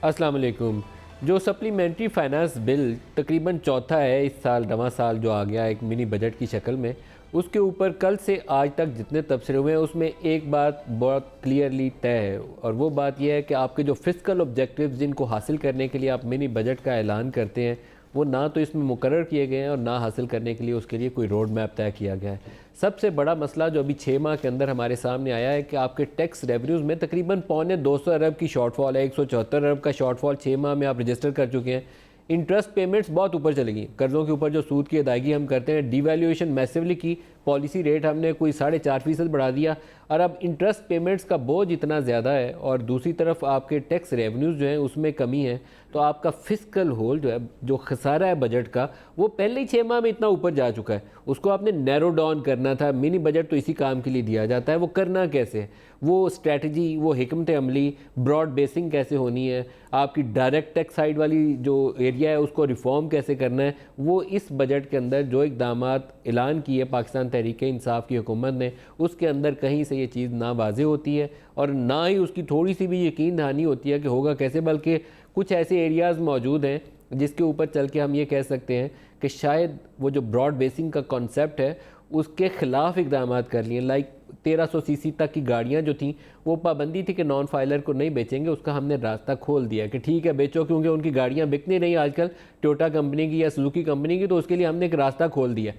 السلام علیکم. جو سپلیمنٹری فائنانس بل تقریباً چوتھا ہے اس سال، رواں سال جو آ گیا ایک منی بجٹ کی شکل میں، اس کے اوپر کل سے آج تک جتنے تبصرے ہوئے ہیں اس میں ایک بات بہت کلیئرلی طے ہے، اور وہ بات یہ ہے کہ آپ کے جو فسکل آبجیکٹیوز جن کو حاصل کرنے کے لیے آپ منی بجٹ کا اعلان کرتے ہیں، وہ نہ تو اس میں مقرر کیے گئے ہیں اور نہ حاصل کرنے کے لیے اس کے لیے کوئی روڈ میپ طے کیا گیا ہے. سب سے بڑا مسئلہ جو ابھی 6 ماہ کے اندر ہمارے سامنے آیا ہے کہ آپ کے ٹیکس ریونیوز میں تقریباً 250 ارب کی شارٹ فال ہے. 174 ارب کا شارٹ فال 6 ماہ میں آپ رجسٹر کر چکے ہیں. انٹرسٹ پیمنٹس بہت اوپر چلی گئی، قرضوں کے اوپر جو سود کی ادائیگی ہم کرتے ہیں، ڈی ویلیویشن میسیولی کی، پالیسی ریٹ ہم نے کوئی 4.5% بڑھا دیا، اور اب انٹرسٹ پیمنٹس کا بوجھ اتنا زیادہ ہے، اور دوسری طرف آپ کے ٹیکس ریونیوز جو ہیں اس میں کمی ہے. تو آپ کا فسکل ہول جو ہے، جو خسارہ ہے بجٹ کا، وہ پہلے ہی 6 ماہ میں اتنا اوپر جا چکا ہے. اس کو آپ نے نیرو ڈاؤن کرنا تھا. منی بجٹ تو اسی کام کے لیے دیا جاتا ہے. وہ کرنا کیسے ہے؟ وہ اسٹریٹجی، وہ حکمت عملی، براڈ بیسنگ کیسے ہونی ہے، آپ کی ڈائریکٹ ٹیکس سائڈ والی جو ایریا ہے اس کو ریفارم کیسے کرنا ہے، وہ اس بجٹ کے اندر جو اقدامات اعلان کیے پاکستان تحریک انصاف کی حکومت نے، اس کے اندر کہیں سے یہ چیز نہ واضح ہوتی ہے، اور نہ ہی اس کی تھوڑی سی بھی یقین دہانی ہوتی ہے کہ ہوگا کیسے. بلکہ کچھ ایسے ایریاز موجود ہیں جس کے اوپر چل کے ہم یہ کہہ سکتے ہیں کہ شاید وہ جو براڈ بیسنگ کا کانسیپٹ ہے اس کے خلاف اقدامات کر لیے. لائک 1300 سی سی تک کی گاڑیاں جو تھیں، وہ پابندی تھی کہ نان فائلر کو نہیں بیچیں گے، اس کا ہم نے راستہ کھول دیا کہ ٹھیک ہے بیچو، کیونکہ ان کی گاڑیاں بک نہیں رہی آج کل ٹویوٹا کمپنی کی یا سوزوکی کمپنی کی، تو اس کے لیے ہم نے ایک راستہ کھول دیا.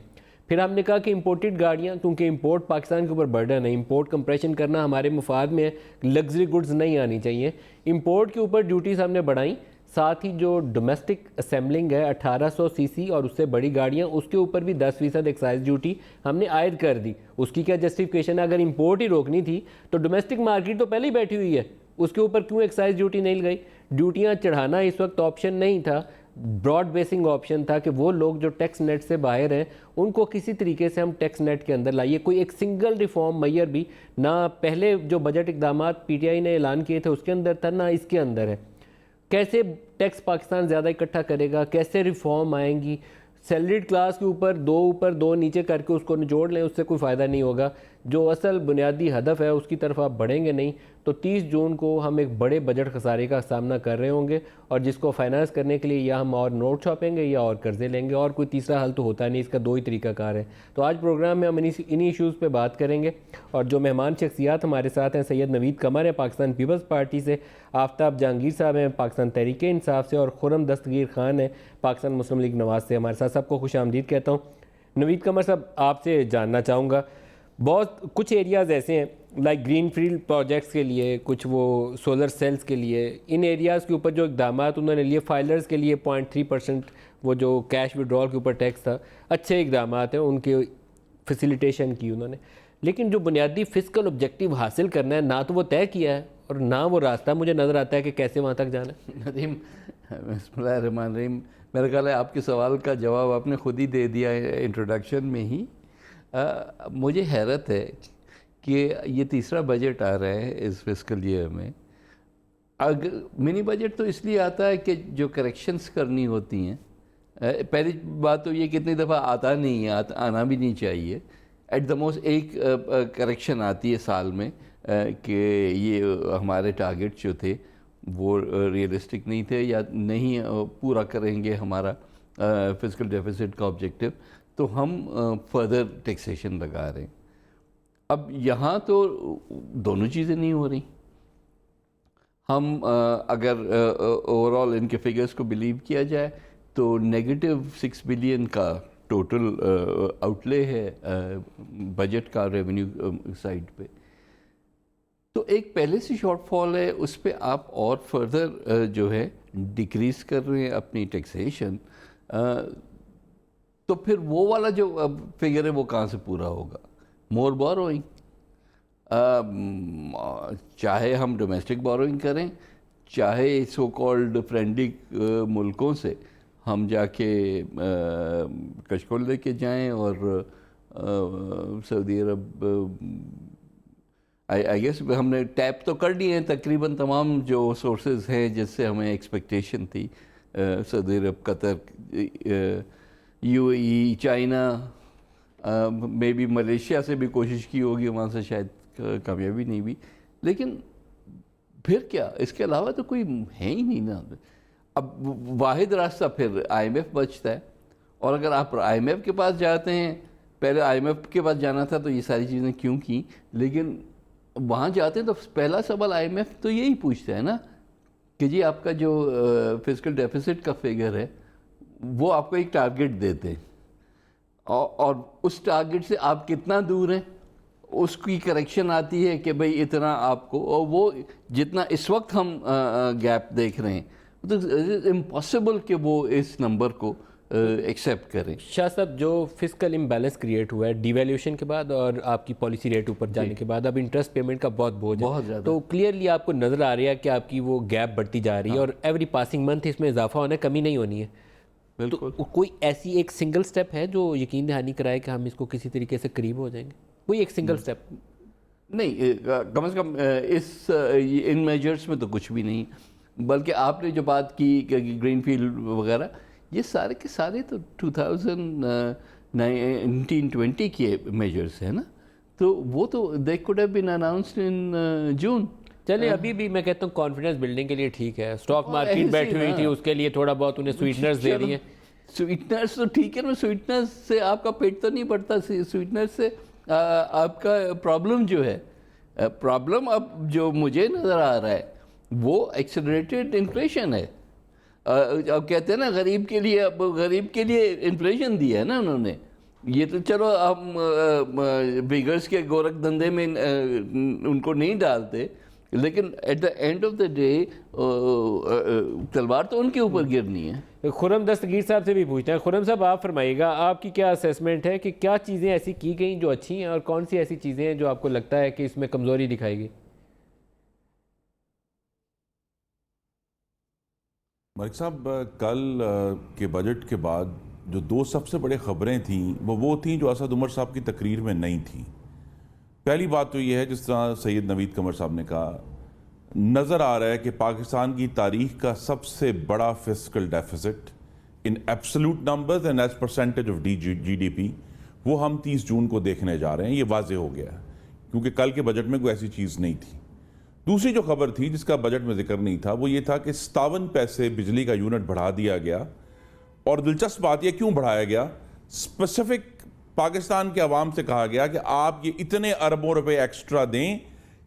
پھر ہم نے کہا کہ امپورٹڈ گاڑیاں، کیونکہ امپورٹ پاکستان کے اوپر برڈن ہے، امپورٹ کمپریشن کرنا ہمارے مفاد میں ہے، لگژری گڈز نہیں آنی چاہیے. امپورٹ کے اوپر ڈیوٹیز ہم نے بڑھائیں. ساتھ ہی جو ڈومیسٹک اسمبلنگ ہے 1800 سی سی اور اس سے بڑی گاڑیاں، اس کے اوپر بھی 10% ایکسائز ڈیوٹی ہم نے عائد کر دی. اس کی کیا جسٹیفیکیشن ہے؟ اگر امپورٹ ہی روکنی تھی تو ڈومیسٹک مارکیٹ تو پہلے ہی بیٹھی ہوئی ہے، اس کے اوپر کیوں ایکسائز ڈیوٹی نہیں لگائی؟ ڈیوٹیاں چڑھانا اس وقت آپشن نہیں تھا، براڈ بیسنگ آپشن تھا کہ وہ لوگ جو ٹیکس نیٹ سے باہر ہیں ان کو کسی طریقے سے ہم ٹیکس نیٹ کے اندر لائیے. کوئی ایک سنگل ریفارم میئر بھی نہ پہلے جو بجٹ اقدامات پی ٹی آئی نے اعلان کیے تھے اس کے اندر تھا، نہ اس کے اندر ہے. کیسے ٹیکس پاکستان زیادہ اکٹھا کرے گا؟ کیسے ریفارم آئیں گی؟ سیلریڈ کلاس کے اوپر دو نیچے کر کے اس کو نچوڑ لیں، اس سے کوئی فائدہ نہیں ہوگا. جو اصل بنیادی ہدف ہے اس کی طرف آپ بڑھیں گے نہیں. تو 30 جون کو ہم ایک بڑے بجٹ خسارے کا سامنا کر رہے ہوں گے، اور جس کو فائنانس کرنے کے لیے یا ہم اور نوٹ چھاپیں گے یا اور قرضے لیں گے، اور کوئی تیسرا حل تو ہوتا نہیں. اس کا 2 ہی طریقہ کار ہے. تو آج پروگرام میں ہم انہی ایشوز پہ بات کریں گے، اور جو مہمان شخصیات ہمارے ساتھ ہیں، سید نوید قمر ہیں پاکستان پیپلز پارٹی سے، آفتاب جہانگیر صاحب ہیں پاکستان تحریک انصاف سے، اور خرم دستگیر خان ہیں پاکستان مسلم لیگ نواز سے. ہمارے ساتھ سب کو خوش آمدید کہتا ہوں. نوید قمر صاحب، آپ سے جاننا چاہوں گا، بہت کچھ ایریاز ایسے ہیں لائک گرین فیلڈ پروجیکٹس کے لیے، کچھ وہ سولر سیلز کے لیے، ان ایریاز کے اوپر جو اقدامات انہوں نے لیے، فائلرز کے لیے 0.3% وہ جو کیش وڈرال کے اوپر ٹیکس تھا، اچھے اقدامات ہیں، ان کے فیسیلیٹیشن کی انہوں نے. لیکن جو بنیادی فسکل آبجیکٹیو حاصل کرنا ہے، نہ تو وہ طے کیا ہے اور نہ وہ راستہ مجھے نظر آتا ہے کہ کیسے وہاں تک جانا ہے. ندیم، بسم اللہ الرحمن الرحیم. میرا خیال ہے آپ کے سوال کا جواب آپ نے خود ہی دے دیا ہے انٹروڈکشن میں ہی. مجھے حیرت ہے کہ یہ تیسرا بجٹ آ رہا ہے اس فسکل ایئر میں. منی بجٹ تو اس لیے آتا ہے کہ جو کریکشنز کرنی ہوتی ہیں، پہلی بات تو یہ کتنی دفعہ آتا نہیں ہے، آنا بھی نہیں چاہیے. ایٹ دا موسٹ ایک کریکشن آتی ہے سال میں کہ یہ ہمارے ٹارگٹ جو تھے وہ ریئلسٹک نہیں تھے یا نہیں پورا کریں گے ہمارا فسکل ڈیفیسٹ کا آبجیکٹیو، تو ہم فردر ٹیکسیشن لگا رہے ہیں. اب یہاں تو دونوں چیزیں نہیں ہو رہی. ہم اگر اوورال ان کے فگرز کو بلیو کیا جائے تو -6 بلین کا ٹوٹل آؤٹ لے ہے بجٹ کا ریونیو سائڈ پہ. تو ایک پہلے سے شارٹ فال ہے، اس پہ آپ اور فردر جو ہے ڈیکریز کر رہے ہیں اپنی ٹیکسیشن. تو پھر وہ والا جو فگر ہے وہ کہاں سے پورا ہوگا؟ مور بوروئنگ. چاہے ہم ڈومیسٹک بوروئنگ کریں، چاہے سو کالڈ فرینڈلی ملکوں سے ہم جا کے کشکول لے کے جائیں، اور سعودی عرب آئی گیس ہم نے ٹیپ تو کر لیے ہیں تقریباً تمام جو سورسز ہیں جس سے ہمیں ایکسپیکٹیشن تھی. سعودی عرب، قطر، یو اے ای، چائنا، میں بھی ملیشیا سے بھی کوشش کی ہوگی، وہاں سے شاید کامیابی نہیں بھی. لیکن پھر کیا، اس کے علاوہ تو کوئی ہے ہی نہیں نا. اب واحد راستہ پھر آئی ایم ایف بچتا ہے، اور اگر آپ آئی ایم ایف کے پاس جاتے ہیں، پہلے آئی ایم ایف کے پاس جانا تھا تو یہ ساری چیزیں کیوں کی، لیکن وہاں جاتے ہیں تو پہلا سوال آئی ایم ایف تو یہی پوچھتا ہے نا کہ جی آپ کا جو فسکل ڈیفیسٹ کا فگر ہے وہ آپ کو ایک ٹارگٹ دیتے ہیں، اور اس ٹارگٹ سے آپ کتنا دور ہیں، اس کی کریکشن آتی ہے کہ بھئی اتنا آپ کو، اور وہ جتنا اس وقت ہم گیپ دیکھ رہے ہیں تو امپاسبل کہ وہ اس نمبر کو ایکسیپٹ کریں. شاہ صاحب، جو فسکل امبیلنس کریٹ ہوا ہے ڈی ویلیوشن کے بعد اور آپ کی پالیسی ریٹ اوپر جانے کے بعد، اب انٹرسٹ پیمنٹ کا بہت بوجھ بہت ہے، زیادہ. تو کلیئرلی آپ کو نظر آ رہا ہے کہ آپ کی وہ گیپ بڑھتی جا رہی ہے اور ایوری پاسنگ منتھ اس میں اضافہ ہونا ہے، کمی نہیں ہونی ہے. بالکل. تو کوئی ایسی ایک سنگل سٹیپ ہے جو یقین دہانی کرائے کہ ہم اس کو کسی طریقے سے قریب ہو جائیں گے؟ کوئی ایک سنگل سٹیپ نہیں، کم از کم ان میجرز میں تو کچھ بھی نہیں، بلکہ آپ نے جو بات کی کہ گرین فیلڈ وغیرہ، یہ سارے کے سارے تو 2019-20 کے میجرز ہیں نا، تو وہ تو they could have been announced in June. چلے ابھی بھی میں کہتا ہوں کانفیڈنس بلڈنگ کے لیے ٹھیک ہے، اسٹاک مارکیٹ بیٹھی ہوئی تھی، اس کے لیے تھوڑا بہت انہیں سویٹنرز دے دیے. سویٹنرز تو ٹھیک ہے نا، سویٹنرز سے آپ کا پیٹ تو نہیں بڑھتا، سویٹنرز سے آپ کا پرابلم جو ہے، پرابلم اب جو مجھے نظر آ رہا ہے وہ ایکسلریٹڈ انفلیشن ہے. اب کہتے ہیں نا غریب کے لیے، اب غریب کے لیے انفلیشن دیا ہے نا انہوں نے. یہ تو چلو ہم بگرز کے گورکھ دھندے میں ان کو نہیں ڈالتے، لیکن at the end of the day تلوار تو ان کے اوپر گرنی ہے. خرم دستگیر صاحب سے بھی پوچھتے ہیں. خرم صاحب، آپ فرمائیے گا، آپ کی کیا اسیسمنٹ ہے کہ کیا چیزیں ایسی کی گئیں جو اچھی ہیں اور کون سی ایسی چیزیں ہیں جو آپ کو لگتا ہے کہ اس میں کمزوری دکھائے گی؟ ملک صاحب، کل کے بجٹ کے بعد جو دو سب سے بڑے خبریں تھیں وہ تھیں جو اسد عمر صاحب کی تقریر میں نہیں تھیں. پہلی بات تو یہ ہے، جس طرح سید نوید قمر صاحب نے کہا، نظر آ رہا ہے کہ پاکستان کی تاریخ کا سب سے بڑا fiscal deficit in absolute numbers and as percentage of G D P وہ ہم 30 جون کو دیکھنے جا رہے ہیں. یہ واضح ہو گیا ہے کیونکہ کل کے بجٹ میں کوئی ایسی چیز نہیں تھی. دوسری جو خبر تھی جس کا بجٹ میں ذکر نہیں تھا وہ یہ تھا کہ 57 پیسے بجلی کا یونٹ بڑھا دیا گیا. اور دلچسپ بات یہ کیوں بڑھایا گیا، اسپیسیفک پاکستان کے عوام سے کہا گیا کہ آپ یہ اتنے اربوں روپے ایکسٹرا دیں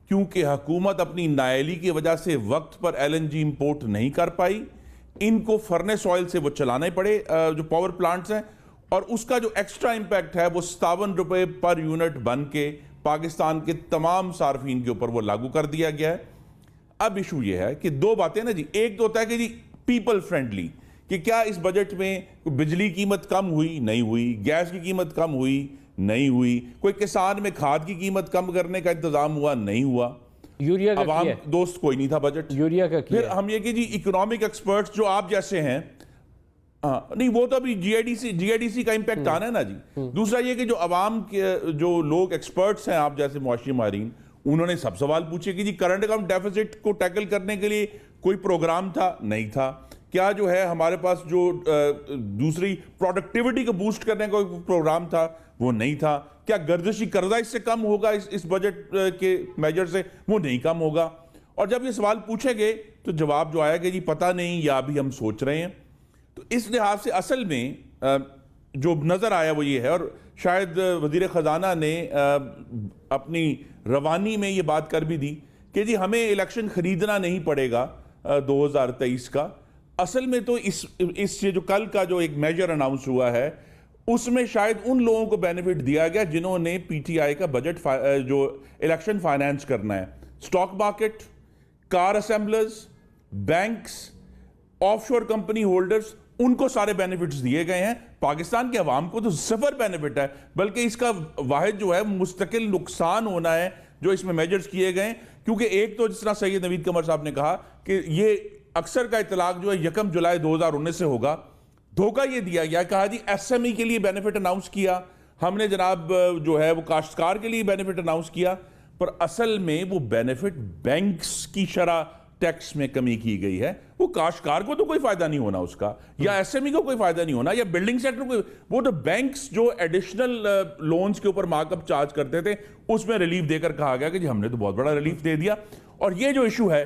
کیونکہ حکومت اپنی نااہلی کی وجہ سے وقت پر ایل این جی امپورٹ نہیں کر پائی، ان کو فرنس آئل سے وہ چلانے پڑے جو پاور پلانٹس ہیں، اور اس کا جو ایکسٹرا امپیکٹ ہے وہ 57 روپے پر یونٹ بن کے پاکستان کے تمام صارفین کے اوپر وہ لاگو کر دیا گیا ہے. اب ایشو یہ ہے کہ دو باتیں نا جی، ایک تو ہوتا ہے کہ جی پیپل فرینڈلی، کہ کیا اس بجٹ میں بجلی قیمت کم ہوئی؟ نہیں ہوئی. گیس کی قیمت کم ہوئی؟ نہیں ہوئی. کوئی کسان میں کھاد کی قیمت کم کرنے کا انتظام ہوا؟ نہیں ہوا. یوریا کا عوام کیا دوست کوئی نہیں تھا بجٹ. یوریا کا کیا پھر ہم یہ کہ جی اکنامک ایکسپرٹس جو آپ جیسے ہیں، نہیں وہ تو ابھی جی آئی ڈی سی کا امپیکٹ آنا ہے نا جی. دوسرا یہ کہ جو عوام کے جو لوگ ایکسپرٹس ہیں آپ جیسے معاشی ماہرین، انہوں نے سب سوال پوچھے کہ جی کرنٹ اکاؤنٹ ڈیفیسٹ کو ٹیکل کرنے کے لیے کوئی پروگرام تھا؟ نہیں تھا. کیا جو ہے ہمارے پاس جو دوسری پروڈکٹیوٹی کو بوسٹ کرنے کا کوئی پروگرام تھا؟ وہ نہیں تھا. کیا گردشی قرضہ اس سے کم ہوگا اس بجٹ کے میجر سے؟ وہ نہیں کم ہوگا. اور جب یہ سوال پوچھے گئے تو جواب جو آیا کہ جی پتہ نہیں یا ابھی ہم سوچ رہے ہیں. تو اس لحاظ سے اصل میں جو نظر آیا وہ یہ ہے، اور شاید وزیر خزانہ نے اپنی روانی میں یہ بات کر بھی دی کہ جی ہمیں الیکشن خریدنا نہیں پڑے گا 2023 کا. اصل میں تو اس سے جو کل کا جو ایک میجر اناؤنس ہوا ہے اس میں شاید ان لوگوں کو بینیفٹ دیا گیا جنہوں نے پی ٹی آئی کا بجٹ جو الیکشن فائنانس کرنا ہے. Stock market, car assemblers, banks, of شور کمپنی ہولڈرز، ان کو سارے بینیفٹس دیے گئے ہیں. پاکستان کے عوام کو تو صفر بینیفٹ ہے، بلکہ اس کا واحد جو ہے مستقل نقصان ہونا ہے جو اس میں میجرز کیے گئے ہیں. کیونکہ ایک تو جس طرح سید نوید قمر صاحب نے کہا کہ یہ اکثر کا اطلاق جو ہے 1 جولائی 2019 سے ہوگا. دھوکہ یہ دیا گیا، کہا جی ایس ایم ای کے لیے بینیفٹ اناؤنس کیا ہم نے، جناب جو ہے وہ کاشتکار کے لیے بینیفٹ اناؤنس کیا، پر اصل میں وہ بینیفٹ بینکس کی شرح ٹیکس میں کمی کی گئی ہے. وہ کاشتکار کو تو کوئی فائدہ نہیں ہونا اس کا، یا ایس ایم ای کو کوئی فائدہ نہیں ہونا، یا بلڈنگ سیکٹر کو. وہ تو بینکس جو ایڈیشنل لونز کے اوپر مارک اپ چارج کرتے تھے اس میں ریلیف دے کر کہا گیا کہ جی ہم نے تو بہت بڑا ریلیف دے دیا. اور یہ جو ایشو ہے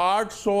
800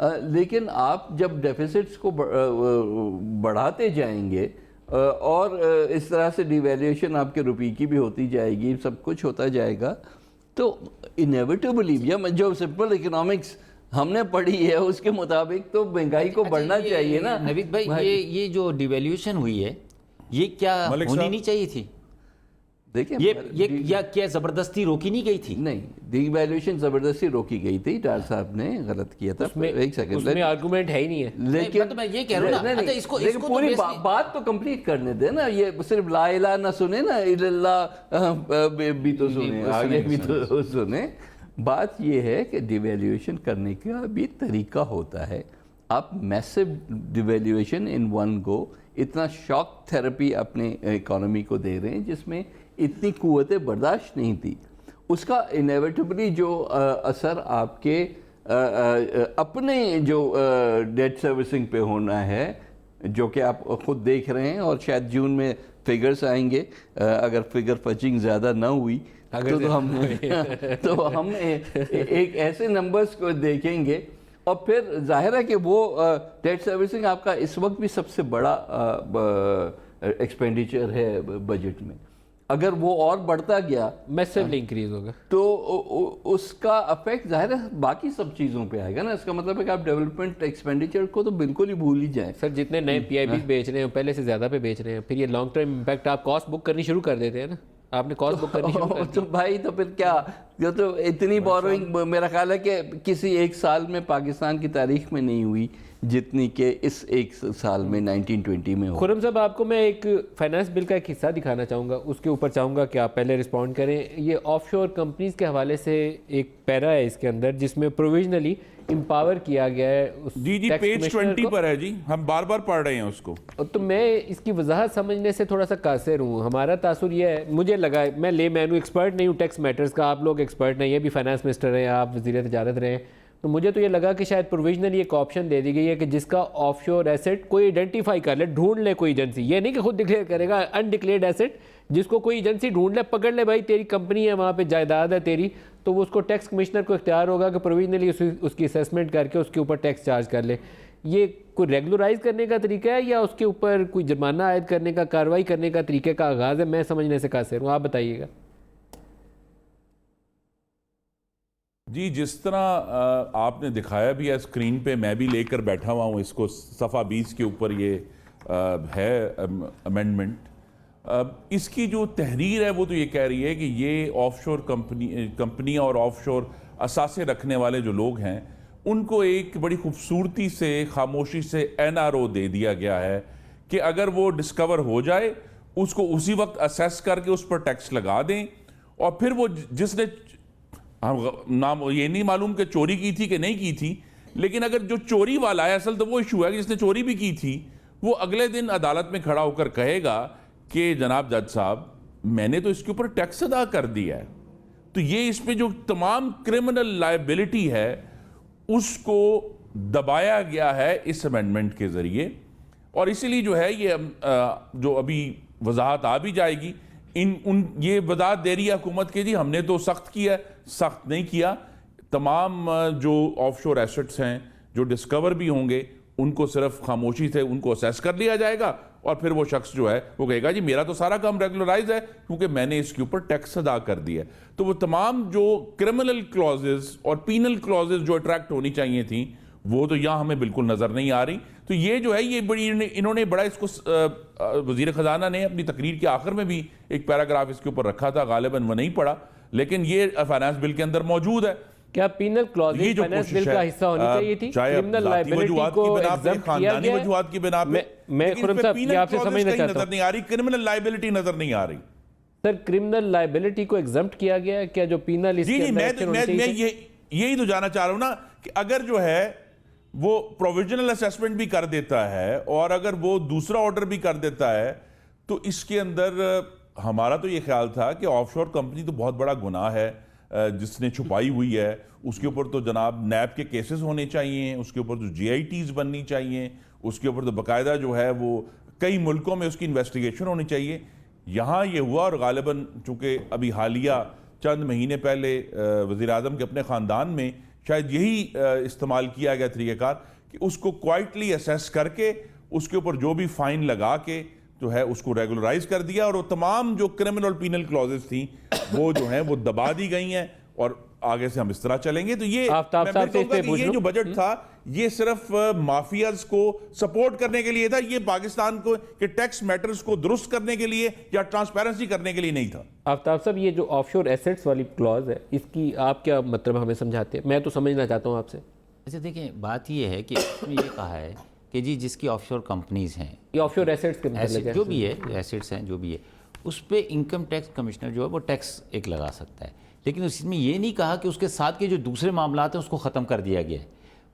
لیکن آپ جب ڈیفیسٹس کو بڑھاتے جائیں گے اور اس طرح سے ڈیویلیوشن آپ کے روپے کی بھی ہوتی جائے گی, سب کچھ ہوتا جائے گا, تو انیویٹیبلی جو سمپل اکنامکس ہم نے پڑھی ہے اس کے مطابق تو مہنگائی کو بڑھنا چاہیے نا. نوید بھائی, یہ جو ڈیویلیوشن ہوئی ہے یہ کیا ہونی نہیں چاہیے تھی؟ دیکھیں یہ کیا زبردستی روکی نہیں گئی تھی؟ نہیں, ڈی ویلیوشن زبردستی روکی گئی تھی, ڈار صاحب نے غلط کیا تھا. ایک سیکنڈ, اس میں آرگومنٹ ہے ہی نہیں ہے. لیکن میں یہ کہہ رہا ہوں نا, اس کو پوری بات تو کمپلیٹ کرنے دیں نا. یہ صرف لا الہ نہ سنے نا, اللہ بھی تو سنے, آگے بھی تو سنے. بات یہ ہے کہ ڈیویلیویشن کرنے کا بھی طریقہ ہوتا ہے. آپ میسو ڈیویلیویشن ان ون گو, اتنا شاک تھراپی اپنے اکانومی کو دے رہے ہیں جس میں اتنی قوت برداشت نہیں تھی. اس کا انیویٹبلی جو اثر آپ کے اپنے جو ڈیٹ سروسنگ پہ ہونا ہے, جو کہ آپ خود دیکھ رہے ہیں, اور شاید جون میں فگرز آئیں گے. اگر فگر فچنگ زیادہ نہ ہوئی تو ہم ایک ایسے نمبرز کو دیکھیں گے, اور پھر ظاہر ہے کہ وہ ڈیٹ سروسنگ آپ کا اس وقت بھی سب سے بڑا ایکسپینڈیچر ہے بجٹ میں. اگر وہ اور بڑھتا گیا, میسیولی انکریز ہوگا, تو اس کا افیکٹ ظاہر ہے باقی سب چیزوں پہ آئے گا نا. اس کا مطلب ہے کہ آپ ڈیولپمنٹ ایکسپینڈیچر کو تو بالکل ہی بھول ہی جائیں. سر جتنے نئے پی آئی بی بیچ رہے ہیں پہلے سے زیادہ پہ بیچ رہے ہیں, پھر یہ لانگ ٹرم امپیکٹ آپ کاسٹ بک کرنی شروع کر دیتے ہیں نا. آپ نے کاسٹ بک کرنی شروع کر دی تو بھائی تو پھر کیا, یہ تو اتنی بوروئنگ میرا خیال ہے کہ کسی ایک سال میں پاکستان کی تاریخ میں نہیں ہوئی جتنی کہ اس ایک سال میں 1920 میں ہو. خرم صاحب, آپ کو میں ایک فائنانس بل کا ایک حصہ دکھانا چاہوں گا, اس کے اوپر چاہوں گا کہ آپ پہلے رسپونڈ کریں. یہ آف شور کمپنیز کے حوالے سے ایک پیرا ہے اس کے اندر جس میں پروویژنلی امپاور کیا گیا ہے. جی پیج 20 پر ہے جی, ہم بار بار پڑھ رہے ہیں اس کو. تو میں اس کی وضاحت سمجھنے سے تھوڑا سا قاصر ہوں. ہمارا تاثر یہ ہے, مجھے لگا, میں لے مین ہوں, ایکسپرٹ نہیں ہوں ٹیکس میٹرز کا, آپ لوگ ایکسپرٹ نہیں, یہ بھی فائنانس منسٹر ہیں, آپ وزیر تجارت رہے ہیں, تو مجھے تو یہ لگا کہ شاید پروویژنلی ایک آپشن دے دی گئی ہے کہ جس کا آف شور ایسٹ کوئی آئیڈینٹیفائی کر لے, ڈھونڈ لے کوئی ایجنسی, یہ نہیں کہ خود ڈکلیئر کرے گا, انڈکلیئرڈ ایسٹ جس کو کوئی ایجنسی ڈھونڈ لے, پکڑ لے بھائی تیری کمپنی ہے, وہاں پہ جائیداد ہے تیری, تو وہ اس کو ٹیکس کمشنر کو اختیار ہوگا کہ پروویژنلی اس کی اسیسمنٹ کر کے اس کے اوپر ٹیکس چارج کر لے. یہ کوئی ریگولرائز کرنے کا طریقہ ہے یا اس کے اوپر کوئی جرمانہ عائد کرنے کا, کارروائی کرنے کا طریقہ کا آغاز ہے؟ میں سمجھنے سے قاصر ہوں, آپ بتائیے گا. جی جس طرح آپ نے دکھایا بھی ہے اسکرین پہ, میں بھی لے کر بیٹھا ہوا ہوں اس کو, صفحہ 20 کے اوپر یہ ہے امینڈمنٹ. اس کی جو تحریر ہے وہ تو یہ کہہ رہی ہے کہ یہ آف شور کمپنی اور آف شور اثاثے رکھنے والے جو لوگ ہیں ان کو ایک بڑی خوبصورتی سے, خاموشی سے NRO دے دیا گیا ہے کہ اگر وہ ڈسکور ہو جائے اس کو اسی وقت اسیس کر کے اس پر ٹیکس لگا دیں, اور پھر وہ جس نے نام یہ نہیں معلوم کہ چوری کی تھی کہ نہیں کی تھی, لیکن اگر جو چوری والا ہے, اصل تو وہ ایشو ہے کہ جس نے چوری بھی کی تھی, وہ اگلے دن عدالت میں کھڑا ہو کر کہے گا کہ جناب جج صاحب میں نے تو اس کے اوپر ٹیکس ادا کر دیا ہے. تو یہ اس پہ جو تمام کرمنل لائبلٹی ہے اس کو دبایا گیا ہے اس امینڈمنٹ کے ذریعے, اور اسی لیے جو ہے یہ جو ابھی وضاحت آ بھی جائے گی, یہ وضاحت دے رہی ہے حکومت کے جی ہم نے تو سخت کیا ہے, سخت نہیں کیا. تمام جو آف شور ایسٹس ہیں جو ڈسکور بھی ہوں گے ان کو صرف خاموشی سے ان کو اسیس کر لیا جائے گا, اور پھر وہ شخص جو ہے وہ کہے گا جی میرا تو سارا کام ریگولرائز ہے کیونکہ میں نے اس کے اوپر ٹیکس ادا کر دیا ہے. تو وہ تمام جو کرمنل کلازز اور پینل کلازز جو اٹریکٹ ہونی چاہیے تھیں وہ تو یہاں ہمیں بالکل نظر نہیں آ رہی. تو یہ جو ہے یہ بڑی انہوں نے بڑا اس کو وزیر خزانہ نے اپنی تقریر کے آخر میں بھی ایک پیراگراف اس کے اوپر رکھا تھا, غالباً وہ نہیں پڑا, لیکن یہ فائنانس بل کے اندر موجود ہے. کیا پینل کلازز فائنانس بل کا حصہ ہونی چاہیے تھی؟ کرمنل لائبلٹی کو ایگزمپٹ کیا گیا ہے. وجوہات کی بنا پہ میں خرم صاحب یہ آپ سے سمجھنا چاہتا ہوں, نہیں آ رہی, کرمنل لائبلٹی نظر نہیں آ رہی. سر کرمنل لائبلٹی کو ایگزمپٹ کیا گیا ہے کیا, جو پینل اس کے اندر میں یہی تو جانا چاہ رہا ہوں نا کہ اگر جو ہے وہ پروویژنل اسیسمنٹ بھی کر دیتا ہے اور اگر وہ دوسرا آرڈر بھی کر دیتا ہے تو اس کے اندر ہمارا تو یہ خیال تھا کہ آف شور کمپنی تو بہت بڑا گناہ ہے جس نے چھپائی ہوئی ہے, اس کے اوپر تو جناب نیب کے کیسز ہونے چاہیے, اس کے اوپر تو GITs بننی چاہیے, اس کے اوپر تو باقاعدہ جو ہے وہ کئی ملکوں میں اس کی انویسٹیگیشن ہونی چاہیے. یہاں یہ ہوا, اور غالباً چونکہ ابھی حالیہ چند مہینے پہلے وزیر اعظم کے اپنے خاندان میں شاید یہی استعمال کیا گیا طریقہ کار کہ اس کو کوائٹلی اسیس کر کے اس کے اوپر جو بھی فائن لگا کے جو ہے اس کو ریگولرائز کر دیا, اور وہ تمام جو کرمنل اور پینل کلوزز تھیں وہ جو ہیں وہ دبا دی گئی ہیں, اور آگے سے ہم اس طرح چلیں گے. تو یہ میں کہوں گا کہ یہ جو بجٹ تھا یہ صرف مافیاز کو سپورٹ کرنے کے لیے تھا, یہ پاکستان کو کہ ٹیکس میٹرز کو درست کرنے کے لیے یا ٹرانسپیرنسی کرنے کے لیے نہیں تھا. آفتاب صاحب, یہ جو آف شور ایسٹس والی کلوز ہے اس کی آپ کیا مطلب ہمیں سمجھاتے ہیں؟ میں تو سمجھنا چاہتا ہوں آپ سے. اچھا دیکھیں, بات یہ ہے کہ اس میں یہ کہا ہے کہ جی جس کی آف شور کمپنیز ہیں, یہ آف شور ایسٹس کے متعلق ہے, جو بھی ہے ایسٹس ہیں جو بھی ہے, اس پہ انکم ٹیکس کمشنر جو ہے وہ ٹیکس ایک لگا سکتا ہے, لیکن اس میں یہ نہیں کہا کہ اس کے ساتھ کے جو دوسرے معاملات ہیں اس کو ختم کر دیا گیا ہے.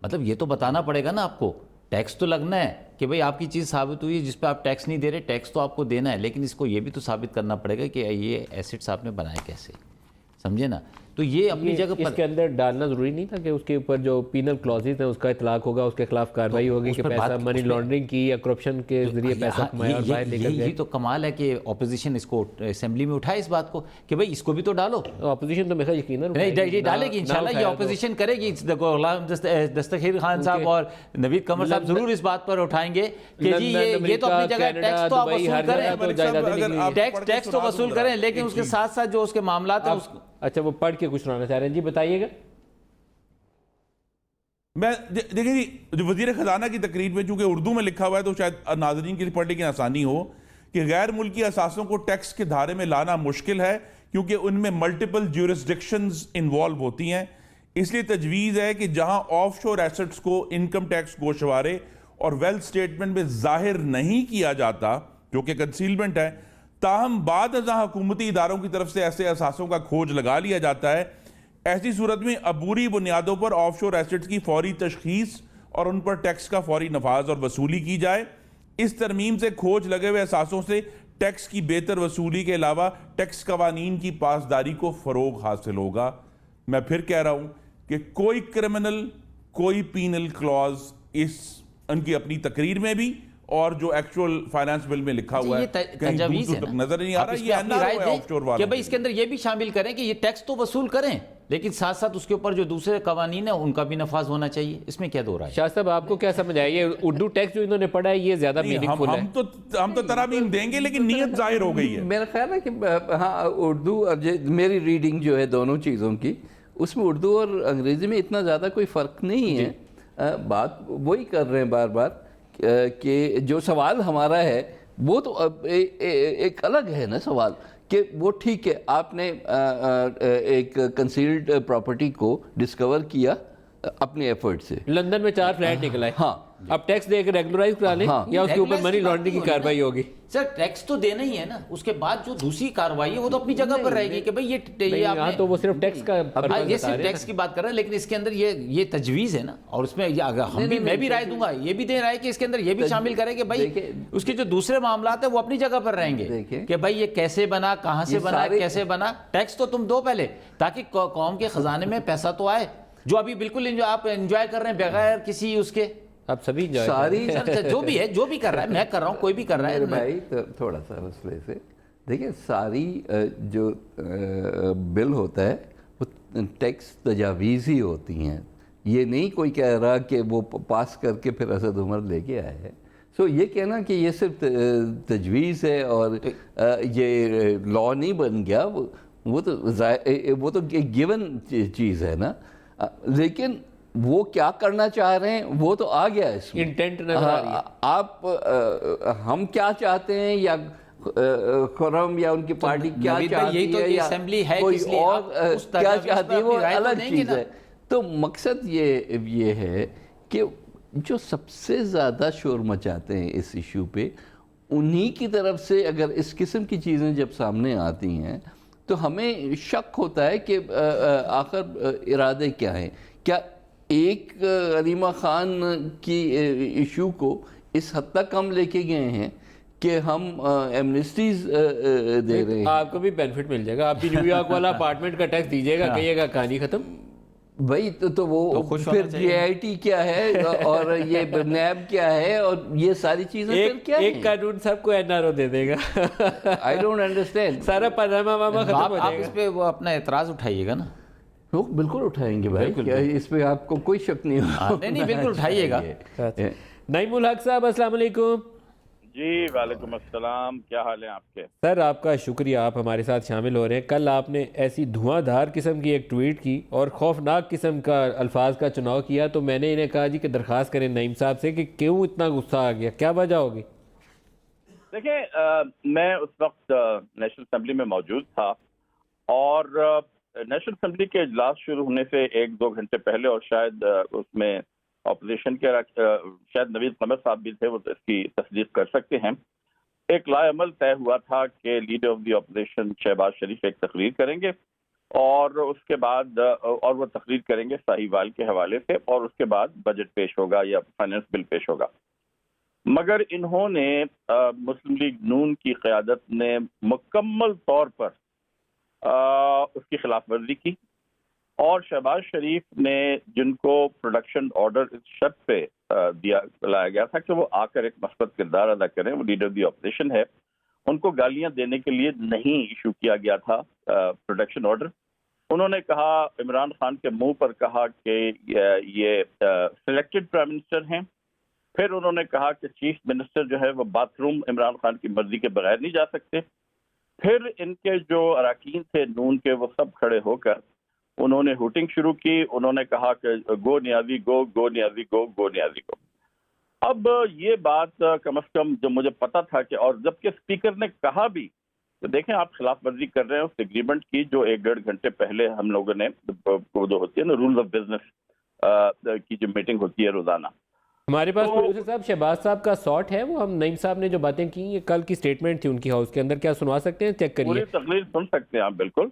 مطلب یہ تو بتانا پڑے گا نا آپ کو, ٹیکس تو لگنا ہے کہ بھئی آپ کی چیز ثابت ہوئی ہے جس پہ آپ ٹیکس نہیں دے رہے, ٹیکس تو آپ کو دینا ہے, لیکن اس کو یہ بھی تو ثابت کرنا پڑے گا کہ یہ ایسٹس آپ نے بنائے کیسے, سمجھے نا. تو یہ اپنی جگہ پر اس کے اندر ڈالنا ضروری نہیں تھا کہ اس کے اوپر جو پینل کلوزز ہیں اس کا اطلاق ہوگا, اس کے خلاف کارروائی ہوگی کہ پیسہ منی لانڈرنگ کی یا کرپشن کے ذریعے پیسہ کمایا اور باہر لے کر گئے. یہی تو کمال ہے کہ اپوزیشن اس کو اسمبلی میں اٹھائے اس بات کو کہ بھئی اس کو بھی تو ڈالو. اپوزیشن تو میرا یقیناً نہیں ڈالے گی انشاءاللہ, یہ اپوزیشن کرے گی. غلام دستگیر خان صاحب اور نوید قمر صاحب ضرور اس بات پر اٹھائیں گے کہ جی یہ تو اپنی جگہ ٹیکس تو آپ وصول کریں, ٹیکس تو وصول کریں, لیکن اس کے ساتھ ساتھ جو اس کے معاملات ہیں اس کو. اچھا, وہ پڑھ کے کچھ سنانا چاہ رہے ہیں, جی بتائیے گا. میں دیکھیں جی, جو وزیر خزانہ کی تقریر میں چونکہ اردو میں لکھا ہوا ہے تو شاید ناظرین کے لیے پڑھنے کی آسانی ہو کہ غیر ملکی اثاثوں کو ٹیکس کے دھارے میں لانا مشکل ہے کیونکہ ان میں ملٹیپل جیورسڈکشنز انوالو ہوتی ہیں. اس لیے تجویز ہے کہ جہاں آف شور ایسٹس کو انکم ٹیکس گوشوارے اور ویلتھ سٹیٹمنٹ میں ظاہر نہیں کیا جاتا جو کہ کنسیلمنٹ ہے, تاہم بعد ازاں حکومتی اداروں کی طرف سے ایسے اثاثوں کا کھوج لگا لیا جاتا ہے. ایسی صورت میں عبوری بنیادوں پر آف شور ایسٹس کی فوری تشخیص اور ان پر ٹیکس کا فوری نفاذ اور وصولی کی جائے. اس ترمیم سے کھوج لگے ہوئے اثاثوں سے ٹیکس کی بہتر وصولی کے علاوہ ٹیکس قوانین کی پاسداری کو فروغ حاصل ہوگا. میں پھر کہہ رہا ہوں کہ کوئی کرمنل کوئی پینل کلوز ان کی اپنی تقریر میں بھی اور جو ایکچول فائنانس بل میں لکھا ہوا ہے کہیں تجاویز ہے نظر نہیں آ رہا. یہ اپنی رائے دیں کہ بھئی اس کے اندر یہ بھی شامل کریں کہ یہ ٹیکس تو وصول کریں, لیکن ساتھ ساتھ اس کے اوپر جو دوسرے قوانین ہیں ان کا بھی نفاذ ہونا چاہیے. اس میں کیا دو رائے؟ شاہ صاحب آپ کو کیا سمجھ آیا, یہ اردو ٹیکسٹ جو انہوں نے پڑھا ہے یہ زیادہ میننگ فل ہے؟ ہم تو ترامیم دیں گے لیکن نیت ظاہر ہو گئی ہے. میرا خیال ہے کہ ہاں اردو میری ریڈنگ جو ہے دونوں چیزوں کی, اس میں اردو اور انگریزی میں اتنا زیادہ کوئی فرق نہیں ہے. بات وہی کر رہے ہیں بار بار کہ جو سوال ہمارا ہے وہ تو ایک الگ ہے نا سوال کہ وہ ٹھیک ہے آپ نے ایک کنسیلڈ پراپرٹی کو ڈسکور کیا اپنے ایفرٹ سے, لندن میں 4 فلیٹ نکلا ہے, ہاں اب ٹیکس دے کے ریگولرائز کرا لیں یا اس کے اوپر منی لانڈرنگ کی کارروائی ہوگی. سر ٹیکس تو دینا ہی ہے نا, اس کے بعد جو دوسری کارروائی ہے وہ تو اپنی جگہ پر رہے گی کہ بھئی یہ تو وہ صرف ٹیکس کا یہ صرف ٹیکس کی بات کر رہے ہیں, لیکن اس کے اندر یہ تجویز ہے نا, اور اس میں میں بھی رائے دوں گا, یہ بھی دے رہا ہے کہ اس کے اندر یہ بھی شامل کریں کہ بھئی اس کے جو دوسرے معاملات ہیں وہ اپنی جگہ پر رہیں گے کہ بھئی یہ کیسے بنا, کہاں سے بنا, کیسے بنا. ٹیکس تو تم دو پہلے تاکہ قوم کے خزانے میں پیسہ تو آئے, جو ابھی بالکل آپ انجوائے کر رہے ہیں بغیر کسی اس کے. آپ سبھی ساری جو بھی ہے جو بھی کر رہا ہے, میں کر رہا ہوں, کوئی بھی کر رہا ہے بھائی, تھوڑا سا مسئلے سے دیکھیں ساری جو بل ہوتا ہے وہ ٹیکس تجاویز ہی ہوتی ہیں. یہ نہیں کوئی کہہ رہا کہ وہ پاس کر کے پھر اسد عمر لے کے آئے ہیں. سو یہ کہنا کہ یہ صرف تجویز ہے اور یہ لا نہیں بن گیا, وہ تو ایک گیون چیز ہے نا, لیکن وہ کیا کرنا چاہ رہے ہیں وہ تو آ گیا اس میں انٹینٹ نظر آ رہی ہے. آپ ہم کیا چاہتے ہیں یا خرم یا ان کی پارٹی کیا چاہتی ہے یا کوئی اور کیا چاہتی ہے وہ الگ چیز ہے. تو مقصد یہ ہے کہ جو سب سے زیادہ شور مچاتے ہیں اس ایشو پہ, انہی کی طرف سے اگر اس قسم کی چیزیں جب سامنے آتی ہیں تو ہمیں شک ہوتا ہے کہ آخر ارادے کیا ہیں. کیا ایک علیمہ خان کی ایشو کو اس حد تک ہم لے کے گئے ہیں کہ ہم ایمنسٹیز دے رہے ہیں؟ آپ کو بھی بینیفٹ مل جائے گا, آپ بھی نیو یارک والا اپارٹمنٹ کا ٹیکس دیجیے گا, کہیے گا کہانی ختم. بھائی تو وہ پھر جی آئی ٹی کیا ہے اور یہ نیب کیا ہے اور یہ ساری چیزیں پھر کیا ہیں؟ ایک قانون سب کو این آر او دے دے گا. I don't understand. سارا پاناما واما ختم ہو آپ جائے اس گا. پہ وہ اپنا اعتراض اٹھائیے گا نا لوگ بالکل اٹھائیں گے بھائی، کیا اس پہ آپ کو کوئی شک نہیں ہو؟ نہیں بالکل اٹھائیے گا۔ نعیم الحق صاحب السلام علیکم۔ جی وعلیکم السلام، کیا حال ہیں آپ کے؟ سر آپ کا شکریہ، آپ ہمارے ساتھ شامل ہو رہے ہیں۔ کل آپ نے ایسی دھواں دھار قسم کی ایک ٹویٹ کی اور خوفناک قسم کا الفاظ کا چناؤ کیا، تو میں نے انہیں کہا جی کہ درخواست کریں نعیم صاحب سے کہ کیوں اتنا غصہ آ گیا، کیا وجہ ہوگی؟ دیکھیں میں اس وقت نیشنل اسمبلی میں موجود تھا، اور نیشنل اسمبلی کے اجلاس شروع ہونے سے 1-2 گھنٹے پہلے، اور شاید اس میں اپوزیشن کے شاید نوید قمر صاحب بھی تھے، وہ اس کی تصدیق کر سکتے ہیں، ایک لائے عمل طے ہوا تھا کہ leader of the opposition Shehbaz Sharif ایک تقریر کریں گے، اور اس کے بعد اور وہ تقریر کریں گے ساہیوال کے حوالے سے، اور اس کے بعد بجٹ پیش ہوگا یا فائنانس بل پیش ہوگا۔ مگر انہوں نے مسلم لیگ نون کی قیادت نے مکمل طور پر اس کی خلاف ورزی کی، اور شہباز شریف نے جن کو پروڈکشن آرڈر اس شرط پہ لایا گیا تھا کہ وہ آ کر ایک مثبت کردار ادا کریں، وہ لیڈر دی اپوزیشن ہے، ان کو گالیاں دینے کے لیے نہیں ایشو کیا گیا تھا پروڈکشن آرڈر۔ انہوں نے کہا، عمران خان کے منہ پر کہا کہ یہ سلیکٹڈ پرائم منسٹر ہیں، پھر انہوں نے کہا کہ چیف منسٹر جو ہے وہ باتھ روم عمران خان کی مرضی کے بغیر نہیں جا سکتے، پھر ان کے جو اراکین تھے نون کے وہ سب کھڑے ہو کر انہوں نے ہوٹنگ شروع کی، انہوں نے کہا کہ گو نیازی گو، گو نیازی گو، گو نیازی گو۔ اب یہ بات کم از کم جو مجھے پتا تھا کہ، اور جبکہ اسپیکر نے کہا بھی تو دیکھیں آپ خلاف ورزی کر رہے ہیں اس ایگریمنٹ کی جو 1-1.5 گھنٹے پہلے ہم لوگوں نے جو ہوتی ہے نا رولز آف بزنس کی جو میٹنگ ہوتی ہے روزانہ۔ ہمارے پاس پروڈیوسر صاحب شہباز صاحب کا ساٹ ہے، وہ ہم نعیم صاحب نے جو باتیں کی یہ کل کی سٹیٹمنٹ تھی ان کی ہاؤس کے اندر، کیا سنوا سکتے ہیں؟ چیک کریے، پوری تقریر سن سکتے ہیں آپ بالکل۔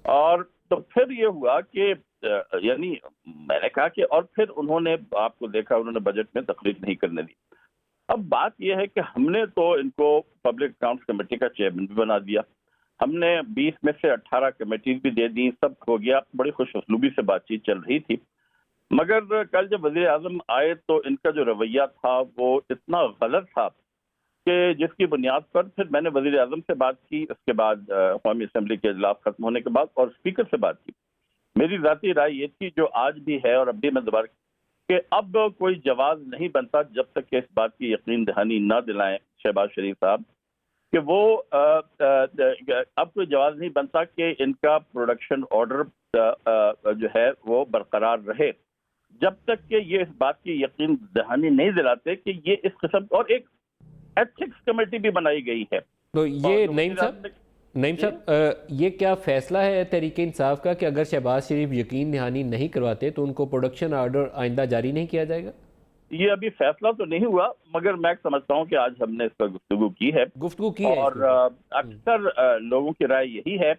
اور تو پھر یہ ہوا کہ یعنی میں نے کہا کہ، اور پھر انہوں نے آپ کو دیکھا انہوں نے بجٹ میں تقریر نہیں کرنے دی۔ اب بات یہ ہے کہ ہم نے تو ان کو پبلک اکاؤنٹس کمیٹی کا چیئرمین بھی بنا دیا، ہم نے 20 میں سے 18 کمیٹیز بھی دے دی، سب ہو گیا، بڑی خوش اسلوبی سے بات چیت چل رہی تھی۔ مگر کل جب وزیر اعظم آئے تو ان کا جو رویہ تھا وہ اتنا غلط تھا کہ جس کی بنیاد پر پھر میں نے وزیر اعظم سے بات کی، اس کے بعد قومی اسمبلی کے اجلاس ختم ہونے کے بعد، اور اسپیکر سے بات کی۔ میری ذاتی رائے یہ تھی جو آج بھی ہے اور اب بھی میں دوبارہ، کہ اب کوئی جواز نہیں بنتا جب تک کہ اس بات کی یقین دہانی نہ دلائیں شہباز شریف صاحب کہ وہ اب کوئی جواز نہیں بنتا کہ ان کا پروڈکشن آرڈر جو ہے وہ برقرار رہے جب تک کہ یہ اس بات کی یقین دہانی نہیں دلاتے کہ یہ اس قسم، اور ایک ایتھکس کمیٹی بھی بنائی گئی ہے۔ تو یہ نعیم صاحب یہ کیا فیصلہ ہے تحریک انصاف کا کہ اگر شہباز شریف یقین دہانی نہیں کرواتے تو ان کو پروڈکشن آرڈر آئندہ جاری نہیں کیا جائے گا؟ یہ ابھی فیصلہ تو نہیں ہوا، مگر میں سمجھتا ہوں کہ آج ہم نے اس پر گفتگو کی ہے، اور اکثر لوگوں کی رائے یہی ہے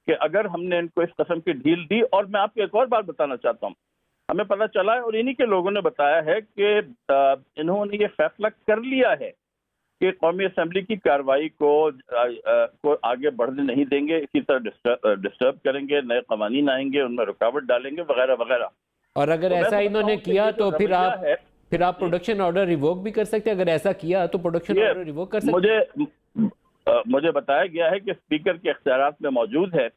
کہ اگر ہم نے ان کو اس قسم کی ڈھیل دی، اور میں آپ کو ایک اور بات بتانا چاہتا ہوں، ہمیں پتہ چلا ہے اور انہی کے لوگوں نے بتایا ہے کہ انہوں نے یہ فیصلہ کر لیا ہے کہ قومی اسمبلی کی کارروائی کو آگے بڑھنے نہیں دیں گے، اسی طرح ڈسٹرب کریں گے، نئے قوانین آئیں گے ان میں رکاوٹ ڈالیں گے وغیرہ وغیرہ۔ اور اگر ایسا انہوں نے کیا تو پھر آپ پروڈکشن آرڈر ریووک بھی کر سکتے ہیں، اگر ایسا کیا تو پروڈکشن آرڈر ریووک کر سکتے ہیں؟ مجھے بتایا گیا ہے کہ اسپیکر کے اختیارات میں موجود ہے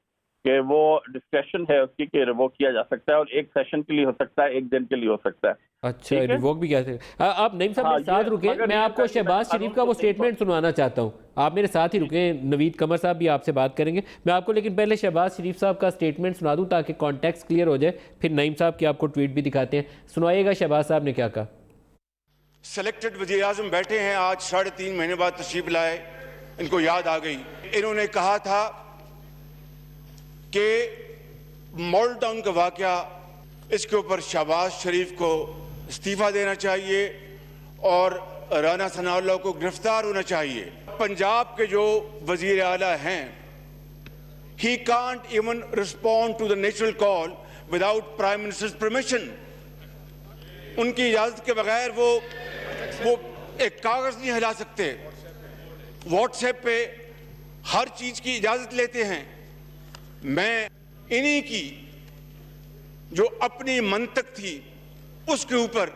کہ وہ ڈسکشن ہے اس کی کہ ریووک کیا جا سکتا ہے، اور ایک سیشن کے لیے ہو سکتا ہے، 1 دن کے لیے ہو سکتا ہے۔ اچھا، ریووک بھی کیا سکتے ہیں؟ آپ نعیم صاحب میرے ساتھ رکیں، میں آپ کو شہباز شریف کا وہ سٹیٹمنٹ سنوانا چاہتا ہوں، آپ میرے ساتھ ہی رکیں، نوید قمر صاحب بھی آپ سے بات کریں گے، میں آپ کو لیکن پہلے شہباز شریف صاحب کا سٹیٹمنٹ سنا دوں تاکہ کانٹیکسٹ کلیئر ہو جائے، پھر نعیم صاحب کی آپ کو ٹویٹ بھی دکھاتے ہیں۔ سنائیے گا شہباز صاحب نے کیا کہا۔ سلیکٹڈ وزیر اعظم بیٹھے ہیں، آج 3.5 مہینے بعد تشریف لائے، ان کو یاد آ گئی۔ انہوں نے کہا تھا کہ ماڈل ٹاؤن کا واقعہ، اس کے اوپر شہباز شریف کو استعفیٰ دینا چاہیے اور رانا ثناء اللہ کو گرفتار ہونا چاہیے۔ پنجاب کے جو وزیر اعلیٰ ہیں، he can't even respond to the natural call without prime minister's permission۔ ان کی اجازت کے بغیر وہ ایک کاغذ نہیں ہلا سکتے، واٹس ایپ پہ ہر چیز کی اجازت لیتے ہیں۔ میں انہی کی جو اپنی منطق تھی اس کے اوپر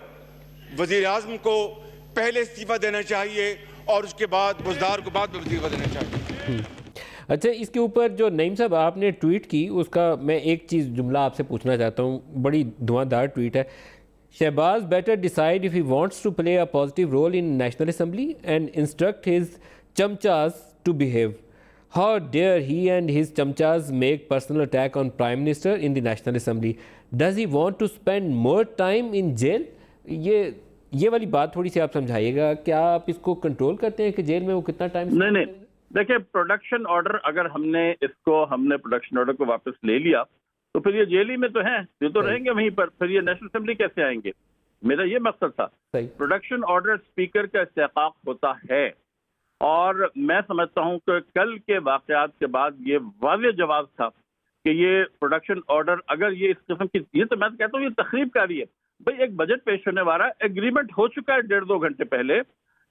وزیر اعظم کو پہلے استعفیٰ دینا چاہیے اور اس کے بعد بزدار کو بعد میں استعفیٰ دینا چاہیے۔ اچھا اس کے اوپر جو نعیم صاحب آپ نے ٹویٹ کی اس کا میں ایک چیز جملہ آپ سے پوچھنا چاہتا ہوں, بڑی دھواں دار ٹویٹ ہے. Shahbaz better decide if he wants to play a positive role in National Assembly and instruct his chamchas to behave. How dare he and his chamchas make personal attack on Prime Minister in the National Assembly? Does he want to spend more time in jail? یہ والی بات تھوڑی سی آپ سمجھائیے گا, کیا آپ اس کو control کرتے ہیں کہ جیل میں وہ کتنا ٹائم؟ نہیں دیکھیں, پروڈکشن آرڈر اگر ہم نے پروڈکشن آرڈر کو واپس لے لیا تو پھر یہ جیل ہی میں تو ہیں, یہ تو رہیں گے وہیں پر, پھر یہ نیشنل اسمبلی کیسے آئیں گے؟ میرا یہ مقصد تھا. پروڈکشن آرڈر اسپیکر کا استحقاق ہوتا ہے, اور میں سمجھتا ہوں کہ کل کے واقعات کے بعد یہ واضح جواز تھا کہ یہ پروڈکشن آرڈر اگر یہ اس قسم کی, یہ تو میں کہتا ہوں یہ تخریب کاری ہے. بھئی ایک بجٹ پیش ہونے والا ہے, ایگریمنٹ ہو چکا ہے 1.5-2 گھنٹے پہلے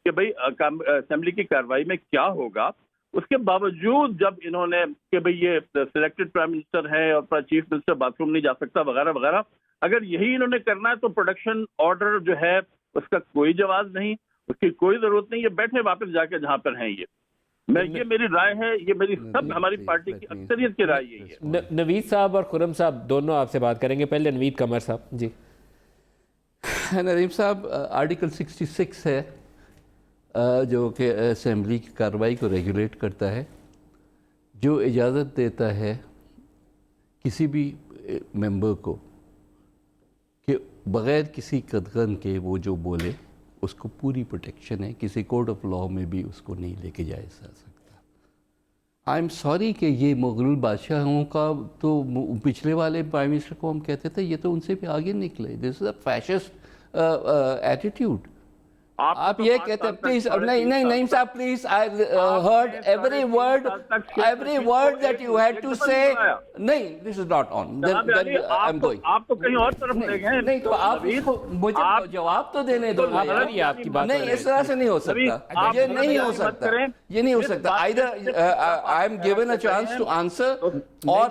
کہ بھئی اسمبلی کی کارروائی میں کیا ہوگا. اس کے باوجود جب انہوں نے کہ بھئی یہ سلیکٹڈ پرائم منسٹر ہے اور چیف منسٹر باتھ روم نہیں جا سکتا وغیرہ وغیرہ, اگر یہی انہوں نے کرنا ہے تو پروڈکشن آرڈر جو ہے اس کا کوئی جواز نہیں, اس کی کوئی ضرورت نہیں. یہ بیٹھے واپس جا کے جہاں پر ہیں. یہ میری رائے ہے, یہ میری سب ہماری پارٹی کی اکثریت کی رائے یہی ہے. نوید صاحب اور خرم صاحب دونوں آپ سے بات کریں گے. پہلے نوید قمر صاحب. جی نعیم صاحب, آرٹیکل 66 ہے جو کہ اسمبلی کی کارروائی کو ریگولیٹ کرتا ہے, جو اجازت دیتا ہے کسی بھی ممبر کو کہ بغیر کسی قدغن کے وہ جو بولے اس کو پوری پروٹیکشن ہے, کسی کورٹ آف لاء میں بھی اس کو نہیں لے کے جایا جا سکتا. آئی ایم سوری کہ یہ مغل بادشاہوں کا تو پچھلے والے پرائم منسٹر کو ہم کہتے تھے یہ تو ان سے بھی آگے نکلے. This is a fascist attitude. آپ یہ کہتے ہیں پلیز, نہیں Naeem sahab please, I heard every word that you had to say. نہیں, دس از ناٹ آن. آپ تو کہیں اور طرف لے گئے. نہیں تو آپ مجھے جواب تو دینے دو. نہیں, اس طرح سے نہیں ہو سکتا, یہ نہیں ہو سکتا, یہ نہیں ہو سکتا. either I am given a chance to answer اور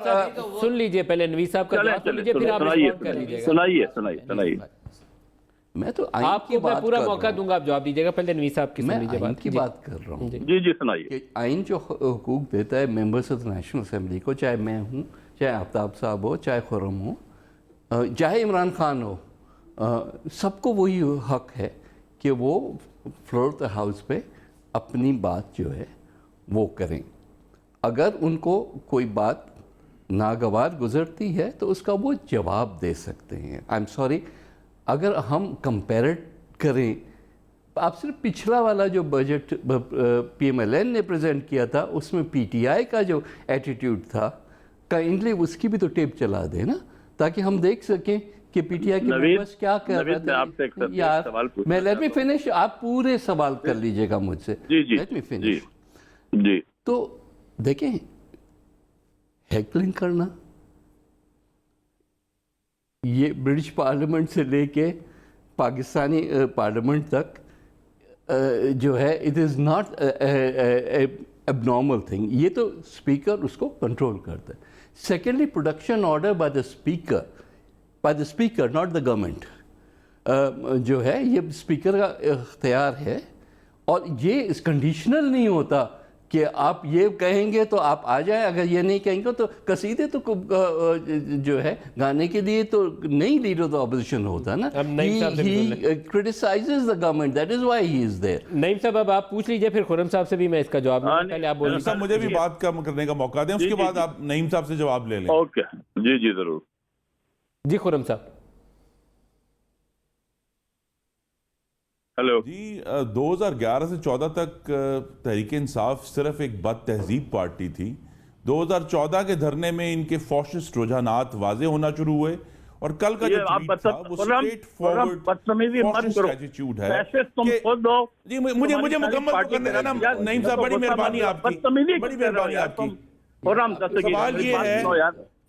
سن لیجئے پہلے نوید صاحب کا جواب سن لیجئے, پھر آپ رسپونڈ کر لیجئے گا. سنائیے. میں تو آپ کو میں پورا موقع دوں گا, آپ جواب دیجیے گا. پہلے نوید صاحب کی سن لیجیے. آئین کی بات کر رہا ہوں. جی سنائیے. کہ آئین جو حقوق دیتا ہے ممبرس آف نیشنل اسمبلی کو, چاہے میں ہوں, چاہے آفتاب صاحب ہو, چاہے خرم ہو, چاہے عمران خان ہو, سب کو وہی حق ہے کہ وہ فلور آف دا ہاؤس پہ اپنی بات جو ہے وہ کریں. اگر ان کو کوئی بات ناگوار گزرتی ہے تو اس کا وہ جواب دے سکتے ہیں. آئی ایم سوری, اگر ہم کمپیرٹ کریں, آپ صرف پچھلا والا جو budget P M L N نے پریزنٹ کیا تھا اس میں پی ٹی آئی کا جو ایٹیٹیوڈ تھا, کائنڈلی اس کی بھی تو ٹیپ چلا دیں نا, تاکہ ہم دیکھ سکیں کہ پی ٹی آئی کے ممبرس کیا کر رہے تھے. یار میں لیٹ می فنش, آپ پورے سوال کر لیجئے گا مجھ سے. Let me finish. جی تو دیکھیں, ہیکلنگ کرنا یہ برٹش پارلیمنٹ سے لے کے پاکستانی پارلیمنٹ تک جو ہے اٹ از ناٹ اب نارمل تھنگ. یہ تو اسپیکر اس کو کنٹرول کرتا ہے. Secondly, production order by the speaker not the government جو ہے, یہ اسپیکر کا اختیار ہے, اور یہ اس کنڈیشنل نہیں ہوتا کہ آپ یہ کہیں گے تو آپ آ جائیں, اگر یہ نہیں کہیں گے تو قصیدے تو جو ہے گانے کے لیے تو نہیں لیڈر آف دا اپوزیشن ہوتا نا. He criticizes the government, that is why he is there. نعیم صاحب اب آپ پوچھ لیجئے, پھر خرم صاحب سے بھی میں اس کا جواب دوں گا. پہلے آپ بولیے. صاحب مجھے بھی بات کرنے کا موقع دیں, اس کے بعد آپ نعیم صاحب سے جواب لے لیں. اوکے, جی ضرور. جی خرم صاحب. جی 2011 سے 14 تک تحریک انصاف صرف ایک بد تہذیب پارٹی تھی. 2014 کے دھرنے میں ان کے فاشسٹ رجحانات واضح ہونا شروع ہوئے, اور کل کا جو ٹویٹ تھا وہ اسٹریٹ فارورڈ فاشسٹ ایٹیٹیوڈ ہے. جی مجھے مکمل کرنے کا نا نعیم صاحب, بڑی مہربانی آپ کی, بڑی مہربانی آپ کی. سوال یہ ہے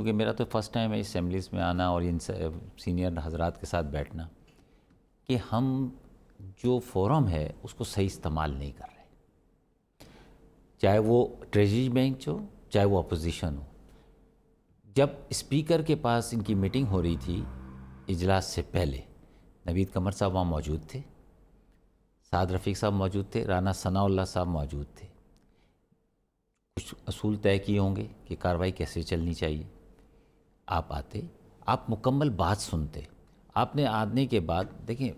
کیونکہ میرا تو فرسٹ ٹائم ہے اسمبلیز میں آنا اور ان سینئر حضرات کے ساتھ بیٹھنا، کہ ہم جو فورم ہے اس کو صحیح استعمال نہیں کر رہے، چاہے وہ ٹریجری بینچ ہو چاہے وہ اپوزیشن ہو. جب اسپیکر کے پاس ان کی میٹنگ ہو رہی تھی اجلاس سے پہلے، نوید قمر صاحب وہاں موجود تھے، سعد رفیق صاحب موجود تھے، رانا ثناء اللہ صاحب موجود تھے. کچھ اصول طے کیے ہوں گے کہ کارروائی کیسے چلنی چاہیے. آپ آتے، آپ مکمل بات سنتے. آپ نے آنے کے بعد دیکھیں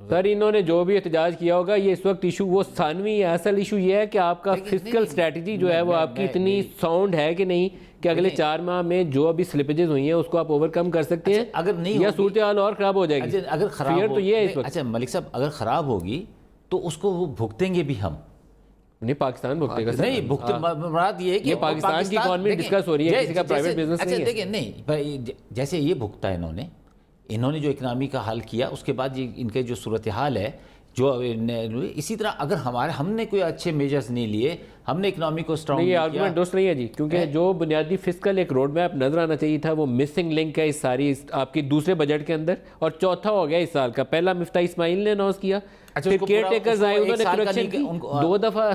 سر انہوں نے جو بھی احتجاج کیا ہوگا، یہ اس وقت ایشو وہ ثانوی ہے. اصل ایشو یہ ہے کہ آپ کا فسکل اسٹریٹجی جو ہے وہ آپ کی اتنی ساؤنڈ ہے کہ نہیں کہ اگلے 4 ماہ میں جو ابھی سلپیجز ہوئی ہیں اس کو آپ اوور کم کر سکتے ہیں، اگر نہیں یا صورتحال اور خراب ہو جائے گی. اگر خراب تو یہ ہے اس وقت. اچھا ملک صاحب، اگر خراب ہوگی تو اس کو وہ بھگتیں گے بھی ہم. نہیں پاکستان بھگتے گا. نہیں بھگتے، مراد یہ ہے کہ یہ پاکستان کی اکانومی ڈسکس ہو رہی ہے، کسی کا پرائیویٹ بزنس نہیں ہے. دیکھیں نہیں، جیسے یہ بھگتا ہے انہوں نے جو اکنامی کا حل کیا، اس کے بعد یہ ان کے جو صورتحال ہے جو اسی طرح اگر ہم نے کوئی اچھے میجرز نہیں لیے، ہم نے اکنامی کو اسٹرانگ نہیں، یہ آرگومنٹ درست نہیں ہے جی، کیونکہ جو بنیادی فسکل ایک روڈ میپ نظر آنا چاہیے تھا وہ مسنگ لنک ہے اس ساری آپ کی دوسرے بجٹ کے اندر، اور چوتھا ہو گیا اس سال کا. پہلا مفتاح اسماعیل نے اناؤنس کیا، پھر کیئر ٹیکرز آئے انہوں نے کریکشن کی، 2 دفعہ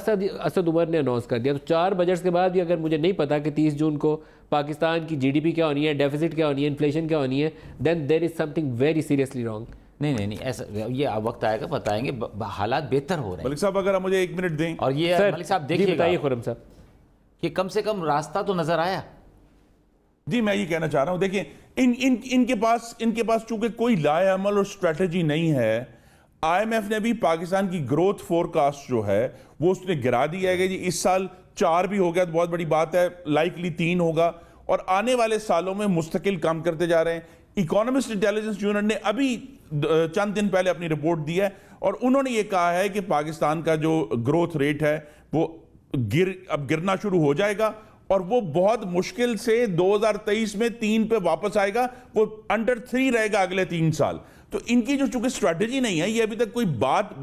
اسد عمر نے اناؤنس کر دیا. تو 4 بجٹس کے بعد بھی اگر مجھے نہیں پتا کہ 30 جون کو پاکستان کی GDP کیا ہونی ہے، ڈیفیسٹ کیا ہونی ہے، انفلیشن کیا ہونی ہے، then there is something very seriously wrong. نہیں ایسا، یہ وقت آئے گا بتائیں گے، حالات بہتر ہو رہے ہیں. ملک صاحب اگر آپ مجھے 1 منٹ دیں. اور یہ ملک صاحب دیکھیے گا خرم صاحب کہ کم سے کم راستہ تو نظر آیا. جی میں یہ کہنا چاہ رہا ہوں، دیکھیں ان کے پاس چونکہ کوئی لائے عمل اور اسٹریٹجی نہیں ہے. IMF نے بھی پاکستان کی گروتھ فورکاسٹ جو ہے وہ اس نے گرا دیا ہے کہ جی اس سال 4 بھی ہو گیا تو بہت بڑی بات ہے، لائکلی 3 ہوگا، اور آنے والے سالوں میں مستقل کام کرتے جا رہے ہیں. اکانومسٹ انٹیلیجنس یونٹ نے ابھی چند دن پہلے اپنی رپورٹ دی ہے اور انہوں نے یہ کہا ہے کہ پاکستان کا جو گروتھ ریٹ ہے وہ اب گرنا شروع ہو جائے گا، اور وہ بہت مشکل سے 2023 میں 3 پہ واپس آئے گا، وہ انڈر 3 رہے گا اگلے 3 سال. تو ان کی جو چونکہ اسٹریٹجی نہیں ہے، یہ ابھی تک کوئی بات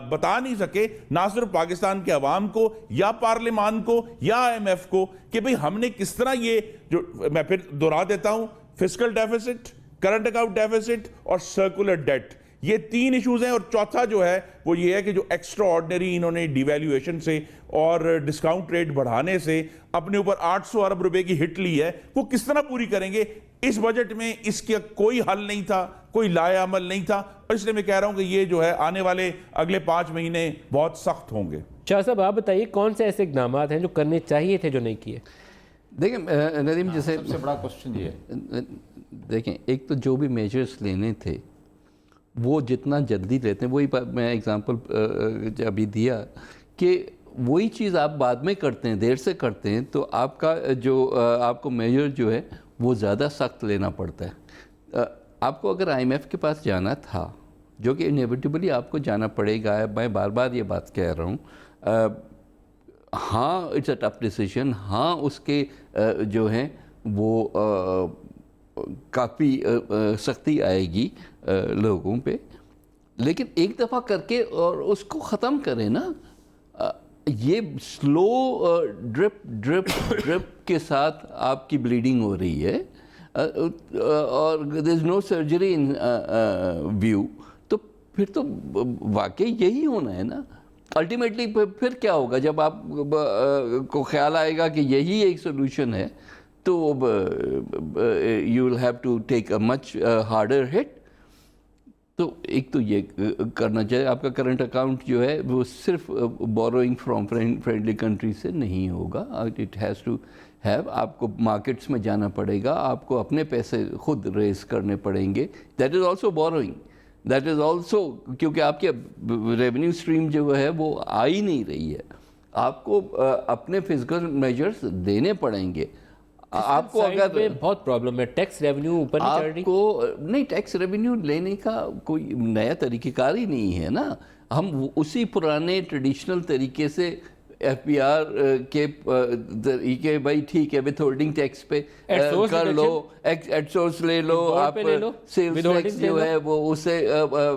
بتا نہیں سکے نہ صرف پاکستان کے عوام کو یا پارلیمان کو یا IMF کو کہ بھئی ہم نے کس طرح یہ جو میں پھر دہرا دیتا ہوں، fiscal deficits, current account deficit اور سرکولر ڈیٹ، یہ 3 ایشوز ہیں. اور چوتھا جو ہے وہ یہ ہے کہ جو ایکسٹرا آرڈنری انہوں نے ڈیویلیویشن سے اور ڈسکاؤنٹ ریٹ بڑھانے سے اپنے اوپر 800 ارب روپے کی ہٹ لی ہے، وہ کس طرح پوری کریں گے. اس بجٹ میں اس کا کوئی حل نہیں تھا، کوئی لائے عمل نہیں تھا، اور اس لیے میں کہہ رہا ہوں کہ یہ جو ہے آنے والے اگلے 5 مہینے بہت سخت ہوں گے. شاہ صاحب آپ بتائیے کون سے ایسے اقدامات ہیں جو کرنے چاہیے تھے جو نہیں کیے؟ دیکھیں ندیم، جیسے سب سے بڑا کوسچن یہ ہے، دیکھیں ایک تو جو بھی میجرز لینے تھے وہ جتنا جلدی لیتے ہیں، وہی میں اگزامپل ابھی دیا کہ وہی چیز آپ بعد میں کرتے ہیں، دیر سے کرتے ہیں، تو آپ کا جو آپ کو میجر جو ہے وہ زیادہ سخت لینا پڑتا ہے. آپ کو اگر IMF کے پاس جانا تھا، جو کہ انیویٹیبلی آپ کو جانا پڑے گا، میں بار بار یہ بات کہہ رہا ہوں، ہاں اٹس اے ٹف ڈیسیژن، ہاں اس کے جو ہیں وہ کافی سختی آئے گی لوگوں پہ، لیکن ایک دفعہ کر کے اور اس کو ختم کریں نا. یہ سلو ڈرپ کے ساتھ آپ کی بلیڈنگ ہو رہی ہے اور دیر از نو سرجری ان ویو، تو پھر تو واقعی یہی ہونا ہے نا. الٹیمیٹلی پھر کیا ہوگا جب آپ کو خیال آئے گا کہ یہی ایک سولوشن ہے، تو you will have to take a much harder hit. تو ایک تو یہ کرنا چاہیے. آپ کا کرنٹ اکاؤنٹ جو ہے وہ صرف بوروئنگ فرام فرینڈلی کنٹری سے نہیں ہوگا، اٹ ہیز ٹو ہیو، آپ کو مارکیٹس میں جانا پڑے گا، آپ کو اپنے پیسے خود ریز کرنے پڑیں گے. That is also borrowing, that is also, کیونکہ آپ کے ریونیو اسٹریم جو ہے وہ آ ہی نہیں رہی ہے. آپ کو اپنے فزیکل میجرز دینے پڑیں گے. آپ کو اگر بہت پرابلم ہے، ٹیکس ریونیو اوپر نہیں چڑھ رہی، آپ کو نہیں، ٹیکس ریونیو لینے کا کوئی نیا طریقہ کار ہی نہیں ہے نا. ہم اسی پرانے ٹریڈیشنل طریقے سے FPR کے طریقے، بھائی ٹھیک ہے وتھ ہولڈنگ ٹیکس پہ کر لو، ایٹ سورس لے لو، آپ سیلز ٹیکس جو ہے وہ اس سے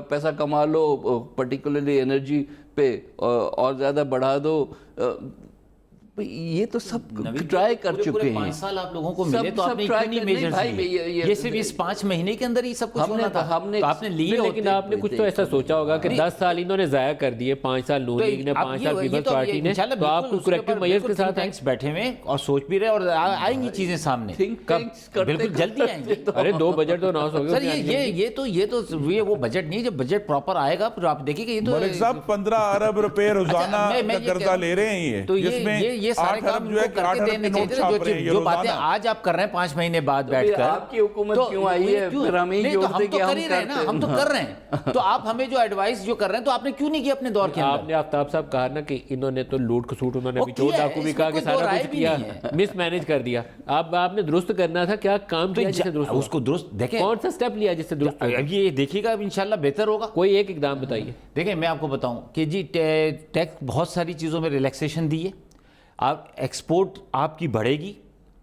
پیسہ کما لو، پرٹیکولرلی انرجی پہ اور زیادہ بڑھا دو. یہ تو سب ٹرائی کر چکے ہیں. 5 سال آپ لوگوں کو ملے تو آپ نے کیوں نہیں میجرز لیے؟ یہ صرف اس 5 مہینے کے اندر ہی سب کچھ ہونا تھا. تو آپ نے لیے ہوتے. لیکن آپ نے کچھ تو ایسا سوچا ہوگا کہ 10 سال انہوں نے ضائع کر دیے, 5 سال نون لیگ نے, 5 سال پیپلز پارٹی نے, تو آپ کو کریکٹیو میجرز کے ساتھ بیٹھے ہوئے اور سوچ بھی رہے اور آئیں گی چیزیں سامنے. بالکل جلدی آئیں گی. ارے 2 بجٹ تو اناؤنس ہو گئے سر. یہ تو وہ بجٹ نہیں ہے. جب بجٹ پراپر آئے گا پھر آپ دیکھیں گے. یہ تو ملک صاحب 15 ارب روپے روزانہ کا قرضہ لے رہے ہیں تو جس میں یہ سارے 8 ارب جو ہے کر کے دینے چاہیے. جو باتیں آج آپ کر رہے ہیں 5 مہینے بعد بیٹھ کر, آپ کی حکومت کیوں آئی ہے؟ پھر ہم ہی جوڑ دیں کہ کر ہی رہے ہیں نا, ہم تو کر رہے ہیں. تو آپ ہمیں جو ایڈوائس جو کر رہے ہیں تو آپ نے کیوں نہیں کیا اپنے دور کے اندر؟ آپ نے آفتاب صاحب کہا نا کہ انہوں نے تو لوٹ کسوٹ, انہوں نے ابھی چور ڈاکو بھی کہا کہ سارا کچھ کیا, مس مینج کر دیا. آپ نے درست کرنا تھا, کیا کام کیا جسے درست, اس کو درست دیکھیں, کون سا سٹیپ لیا جس سے درست؟ یہ دیکھیے گا اب انشاءاللہ بہتر ہوگا. کوئی ایک اقدام بتائیے. دیکھیں میں آپ کو بتاؤں کہ جی ٹیکس بہت ساری چیزوں میں ریلیکسیشن دی ہے. آپ ایکسپورٹ آپ کی بڑھے گی.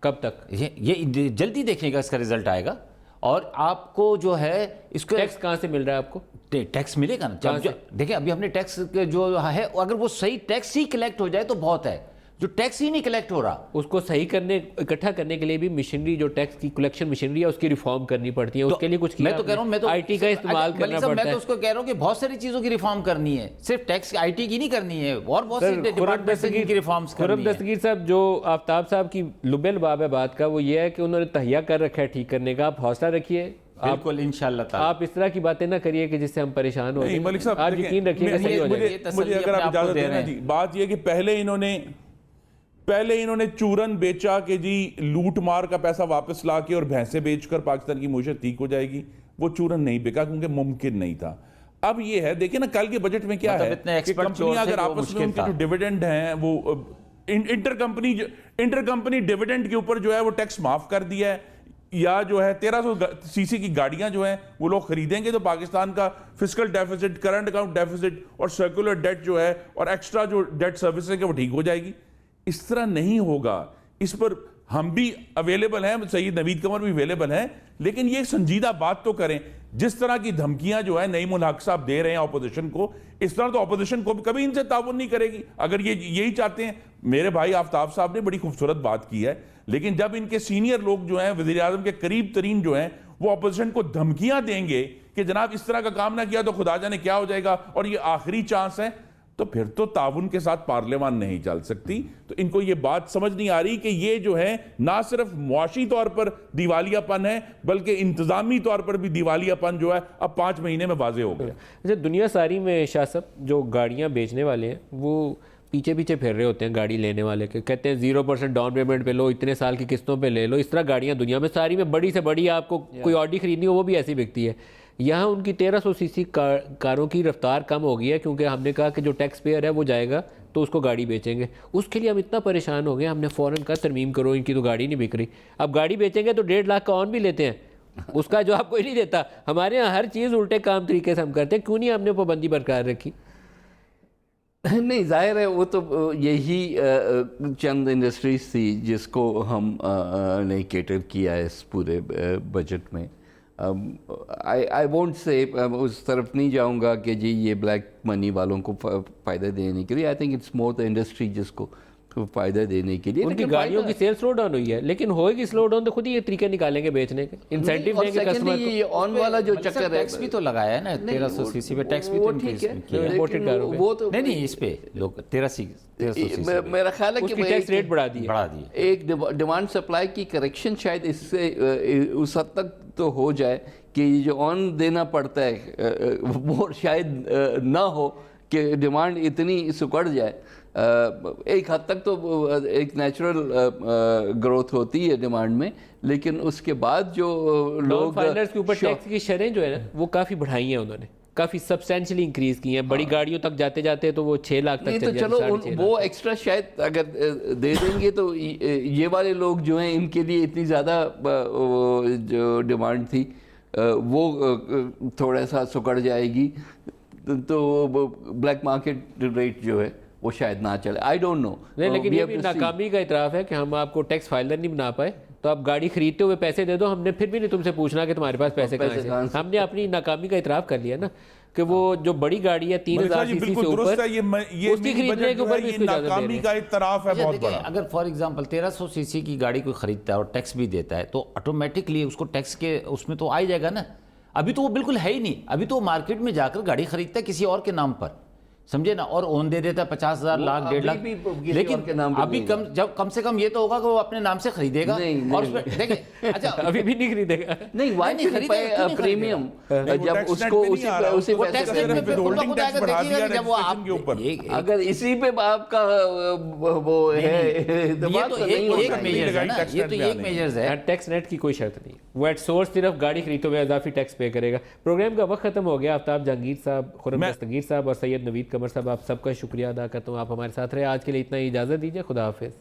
کب تک؟ یہ جلدی دیکھنے کا اس کا رزلٹ آئے گا. اور آپ کو جو ہے اس کو ٹیکس کہاں سے مل رہا ہے آپ کو؟ ٹیکس ملے گا نا. دیکھیں ابھی ہم نے ٹیکس جو ہے اگر وہ صحیح ٹیکس ہی کلیکٹ ہو جائے تو بہت ہے. جو ٹیکس ہی نہیں کلیکٹ ہو رہا, اس کو صحیح کرنے, اکٹھا کرنے کے لیے بھی مشینری, جو ٹیکس کی کلیکشن مشینری ہے اس کی ریفارم کرنی پڑتی ہے. اس کے لیے کچھ میں تو کہہ رہا ہوں, میں تو آئی ٹی کا استعمال کرنا پڑتا ہے. میں تو اس کو کہہ رہا ہوں کہ بہت ساری چیزوں کی ریفارم کرنی ہے, صرف ٹیکس آئی ٹی کی نہیں کرنی ہے, اور بہت سی ڈپارٹمنٹس کی ریفارمز کرنی ہے. خرم دستگیر صاحب, جو آفتاب صاحب کی لب الباب ہے بات کا, وہ یہ ہے کہ انہوں نے تہیا کر رکھا ہے ٹھیک کرنے کا. آپ حوصلہ رکھیے, بالکل انشاءاللہ تعالی. آپ اس طرح کی باتیں نہ کریے کہ جس سے ہم پریشان ہو جائیں. ملک صاحب آپ یقین رکھیے کہ صحیح ہو جائے گا. مجھے اگر آپ اجازت دیں نا جی, بات یہ کہ پہلے انہوں نے چورن بیچا کہ جی لوٹ مار کا پیسہ واپس لا کے اور بھینسیں بیچ کر پاکستان کی معیشت ٹھیک ہو جائے گی. وہ چورن نہیں بکا کیونکہ ممکن نہیں تھا. اب یہ ہے, دیکھیں نا کل کے بجٹ میں کیا ہے کہ کمپنیاں اگر آپس میں ان کے جو ڈیویڈنڈ ہیں وہ انٹر کمپنی ڈیویڈنڈ کے اوپر جو ہے وہ ٹیکس معاف کر دیا ہے, یا جو ہے 1300 سی سی کی گاڑیاں جو ہیں وہ لوگ خریدیں گے تو پاکستان کا fiscal deficits, current account deficit اور سرکولر ڈیٹ جو ہے اور ایکسٹرا جو ڈیٹ سروس ہے وہ ٹھیک ہو جائے گی. اس طرح نہیں ہوگا. اس پر ہم بھی اویلیبل ہیں, سید نوید قمر بھی اویلیبل ہیں, لیکن یہ سنجیدہ بات تو کریں. جس طرح کی دھمکیاں جو ہیں نعیم الحق صاحب دے رہے ہیں اپوزیشن کو, اس طرح تو اپوزیشن کو کبھی ان سے تعاون نہیں کرے گی اگر یہ یہی چاہتے ہیں. میرے بھائی آفتاب صاحب نے بڑی خوبصورت بات کی ہے, لیکن جب ان کے سینئر لوگ جو ہیں وزیر اعظم کے قریب ترین جو ہیں وہ اپوزیشن کو دھمکیاں دیں گے کہ جناب اس طرح کا کام نہ کیا تو خدا جانے کیا ہو جائے گا اور یہ آخری چانس ہے, تو پھر تو تعاون کے ساتھ پارلیمان نہیں چل سکتی. تو ان کو یہ بات سمجھ نہیں آ رہی کہ یہ جو ہے نہ صرف معاشی طور پر دیوالیہ پن ہے بلکہ انتظامی طور پر بھی دیوالیہ پن جو ہے اب 5 مہینے میں واضح ہو گیا. اچھا, دنیا ساری میں شاہ صاحب جو گاڑیاں بیچنے والے ہیں وہ پیچھے پھر رہے ہوتے ہیں گاڑی لینے والے کے, کہتے ہیں 0% ڈاؤن پیمنٹ پہ لو, اتنے سال کی قسطوں پہ لے لو. اس طرح گاڑیاں دنیا میں ساری میں بڑی سے بڑی, آپ کو کوئی آڈی خریدنی ہو وہ بھی ایسی بکتی ہے. یہاں ان کی 1300 سی سی کاروں کی رفتار کم ہو گئی ہے کیونکہ ہم نے کہا کہ جو ٹیکس پیئر ہے وہ جائے گا تو اس کو گاڑی بیچیں گے. اس کے لیے ہم اتنا پریشان ہو گئے, ہم نے فوراً کہا ترمیم کرو, ان کی تو گاڑی نہیں بک رہی. اب گاڑی بیچیں گے تو 1.5 لاکھ کا آن بھی لیتے ہیں, اس کا جو آپ کوئی نہیں دیتا. ہمارے یہاں ہر چیز الٹے کام طریقے سے ہم کرتے ہیں, کیوں نہیں ہم نے پابندی برقرار رکھی؟ نہیں, ظاہر ہے وہ تو یہی چند انڈسٹریز تھی جس کو ہم نے کیٹر کیا ہے اس پورے بجٹ میں. آئی وونٹ سے اس طرف نہیں جاؤں گا کہ جی یہ بلیک منی والوں کو فائدہ دینے کے لیے. I think it's more the industry جس کو فائدہ دینے کے لیے. ان کی گاڑیوں کی سیل سلو ڈاؤن ہوئی ہے, لیکن ہوئے گی سلو ڈاؤن تو خود ہی یہ طریقے نکالیں گے بیچنے کے, انسینٹیو دیں گے کسٹمر کو. یہ آن والا جو چکر ہے, ٹیکس بھی تو لگایا ہے نا 1300 سی سی پہ, ٹیکس بھی تو انکریز کیا ہے. وہ تو نہیں اس پہ لوگ 1300 سی میرا خیال ہے کہ ٹیکس ریٹ بڑھا دیے. ایک ڈیمانڈ سپلائی کی کریکشن شاید اس سے اس حد تک تو ہو جائے کہ یہ جو آن دینا پڑتا ہے وہ شاید نہ ہو کہ ڈیمانڈ اتنی سکڑ جائے. ایک حد تک تو ایک نیچرل گروتھ ہوتی ہے ڈیمانڈ میں, لیکن اس کے بعد جو لوگ فائنرز کے اوپر ٹیکس کی شرحیں جو ہے نا وہ کافی بڑھائی ہیں, انہوں نے کافی سبسٹینشلی انکریز کی ہیں. بڑی گاڑیوں تک جاتے جاتے تو وہ 6 لاکھ تک چل جاتے. چلو وہ ایکسٹرا شاید اگر دے دیں گے تو یہ والے لوگ جو ہیں ان کے لیے اتنی زیادہ جو ڈیمانڈ تھی وہ تھوڑا سا سکڑ جائے گی, تو بلیک مارکیٹ ریٹ جو ہے وہ شاید نہ چلے. I don't know. لیکن یہ بھی ناکامی کا اعتراف ہے کہ ہم آپ کو ٹیکس فائلر نہیں بنا پائے, تو آپ گاڑی خریدتے ہوئے پیسے دے دو, ہم نے پھر بھی نہیں تم سے پوچھنا کہ تمہارے پاس پیسے کہاں سے. ہم نے اپنی ناکامی کا اعتراف کر لیا نا. کہ وہ جو بڑی گاڑی ہے 3000 جی سی سی سے بالکل درست اوپر ہے، یہ اس کی mini خریدنے budget کے جو اوپر ہے بھی یہ اس کو اجازت دے رہے ناکامی ہیں۔ کا اعتراف ہے بہت دیکھیں، بڑا۔ اگر فار ایگزامپل 1300 سی سی کی گاڑی کوئی خریدتا ہے اور ٹیکس بھی دیتا ہے تو آٹومیٹکلی اس کو ٹیکس کے اس میں تو آ جائے گا نا۔ ابھی تو وہ بالکل ہے ہی نہیں، ابھی تو وہ مارکیٹ میں جا کر گاڑی خریدتا ہے کسی اور کے نام پر، سمجھے نا، اور اون دے دیتا ہے 50,000 لاکھ 1.5 لاکھ، ابھی بھی کسی لیکن اور کے نام پہ ابھی نہیں جب کم سے کم یہ تو ہوگا کہ وہ اپنے نام سے خریدے گا نہیں، اور اس میں دیکھیں اچھا ابھی بھی نہیں خریدے گا۔ نہیں، وائی نہیں خریدے گا، کیوں نہیں پریمیم نہیں، وہ جب tax اس net کو پہ نہیں آ رہا، اسی وہ پیسے ٹیکس سے ریٹ میں پھر withholding خود tax آ کر بڑھا دیکھیے دیا گا جب وہ registration کے اوپر۔ اگر اسی پہ آپ کا وہ ہے یہ اعتماد تو تو نہیں ہو ایک سکتا۔ میجرز ہے نا، tax یہ net تو میں ایک آنے میجرز ہے۔ ٹیکس نیٹ کی کوئی شرط نہیں، وہ ایٹ سورس صرف گاڑی خریدتے ہوئے اضافی ٹیکس پے کرے گا۔ پروگرام کا وقت ختم ہو گیا۔ آفتاب جہانگیر صاحب، خرم دستگیر صاحب اور سید نوید قمر صاحب، آپ سب کا شکریہ ادا کرتا ہوں، آپ ہمارے ساتھ رہے۔ آج کے لیے اتنا ہی، اجازت دیجیے، خدا حافظ۔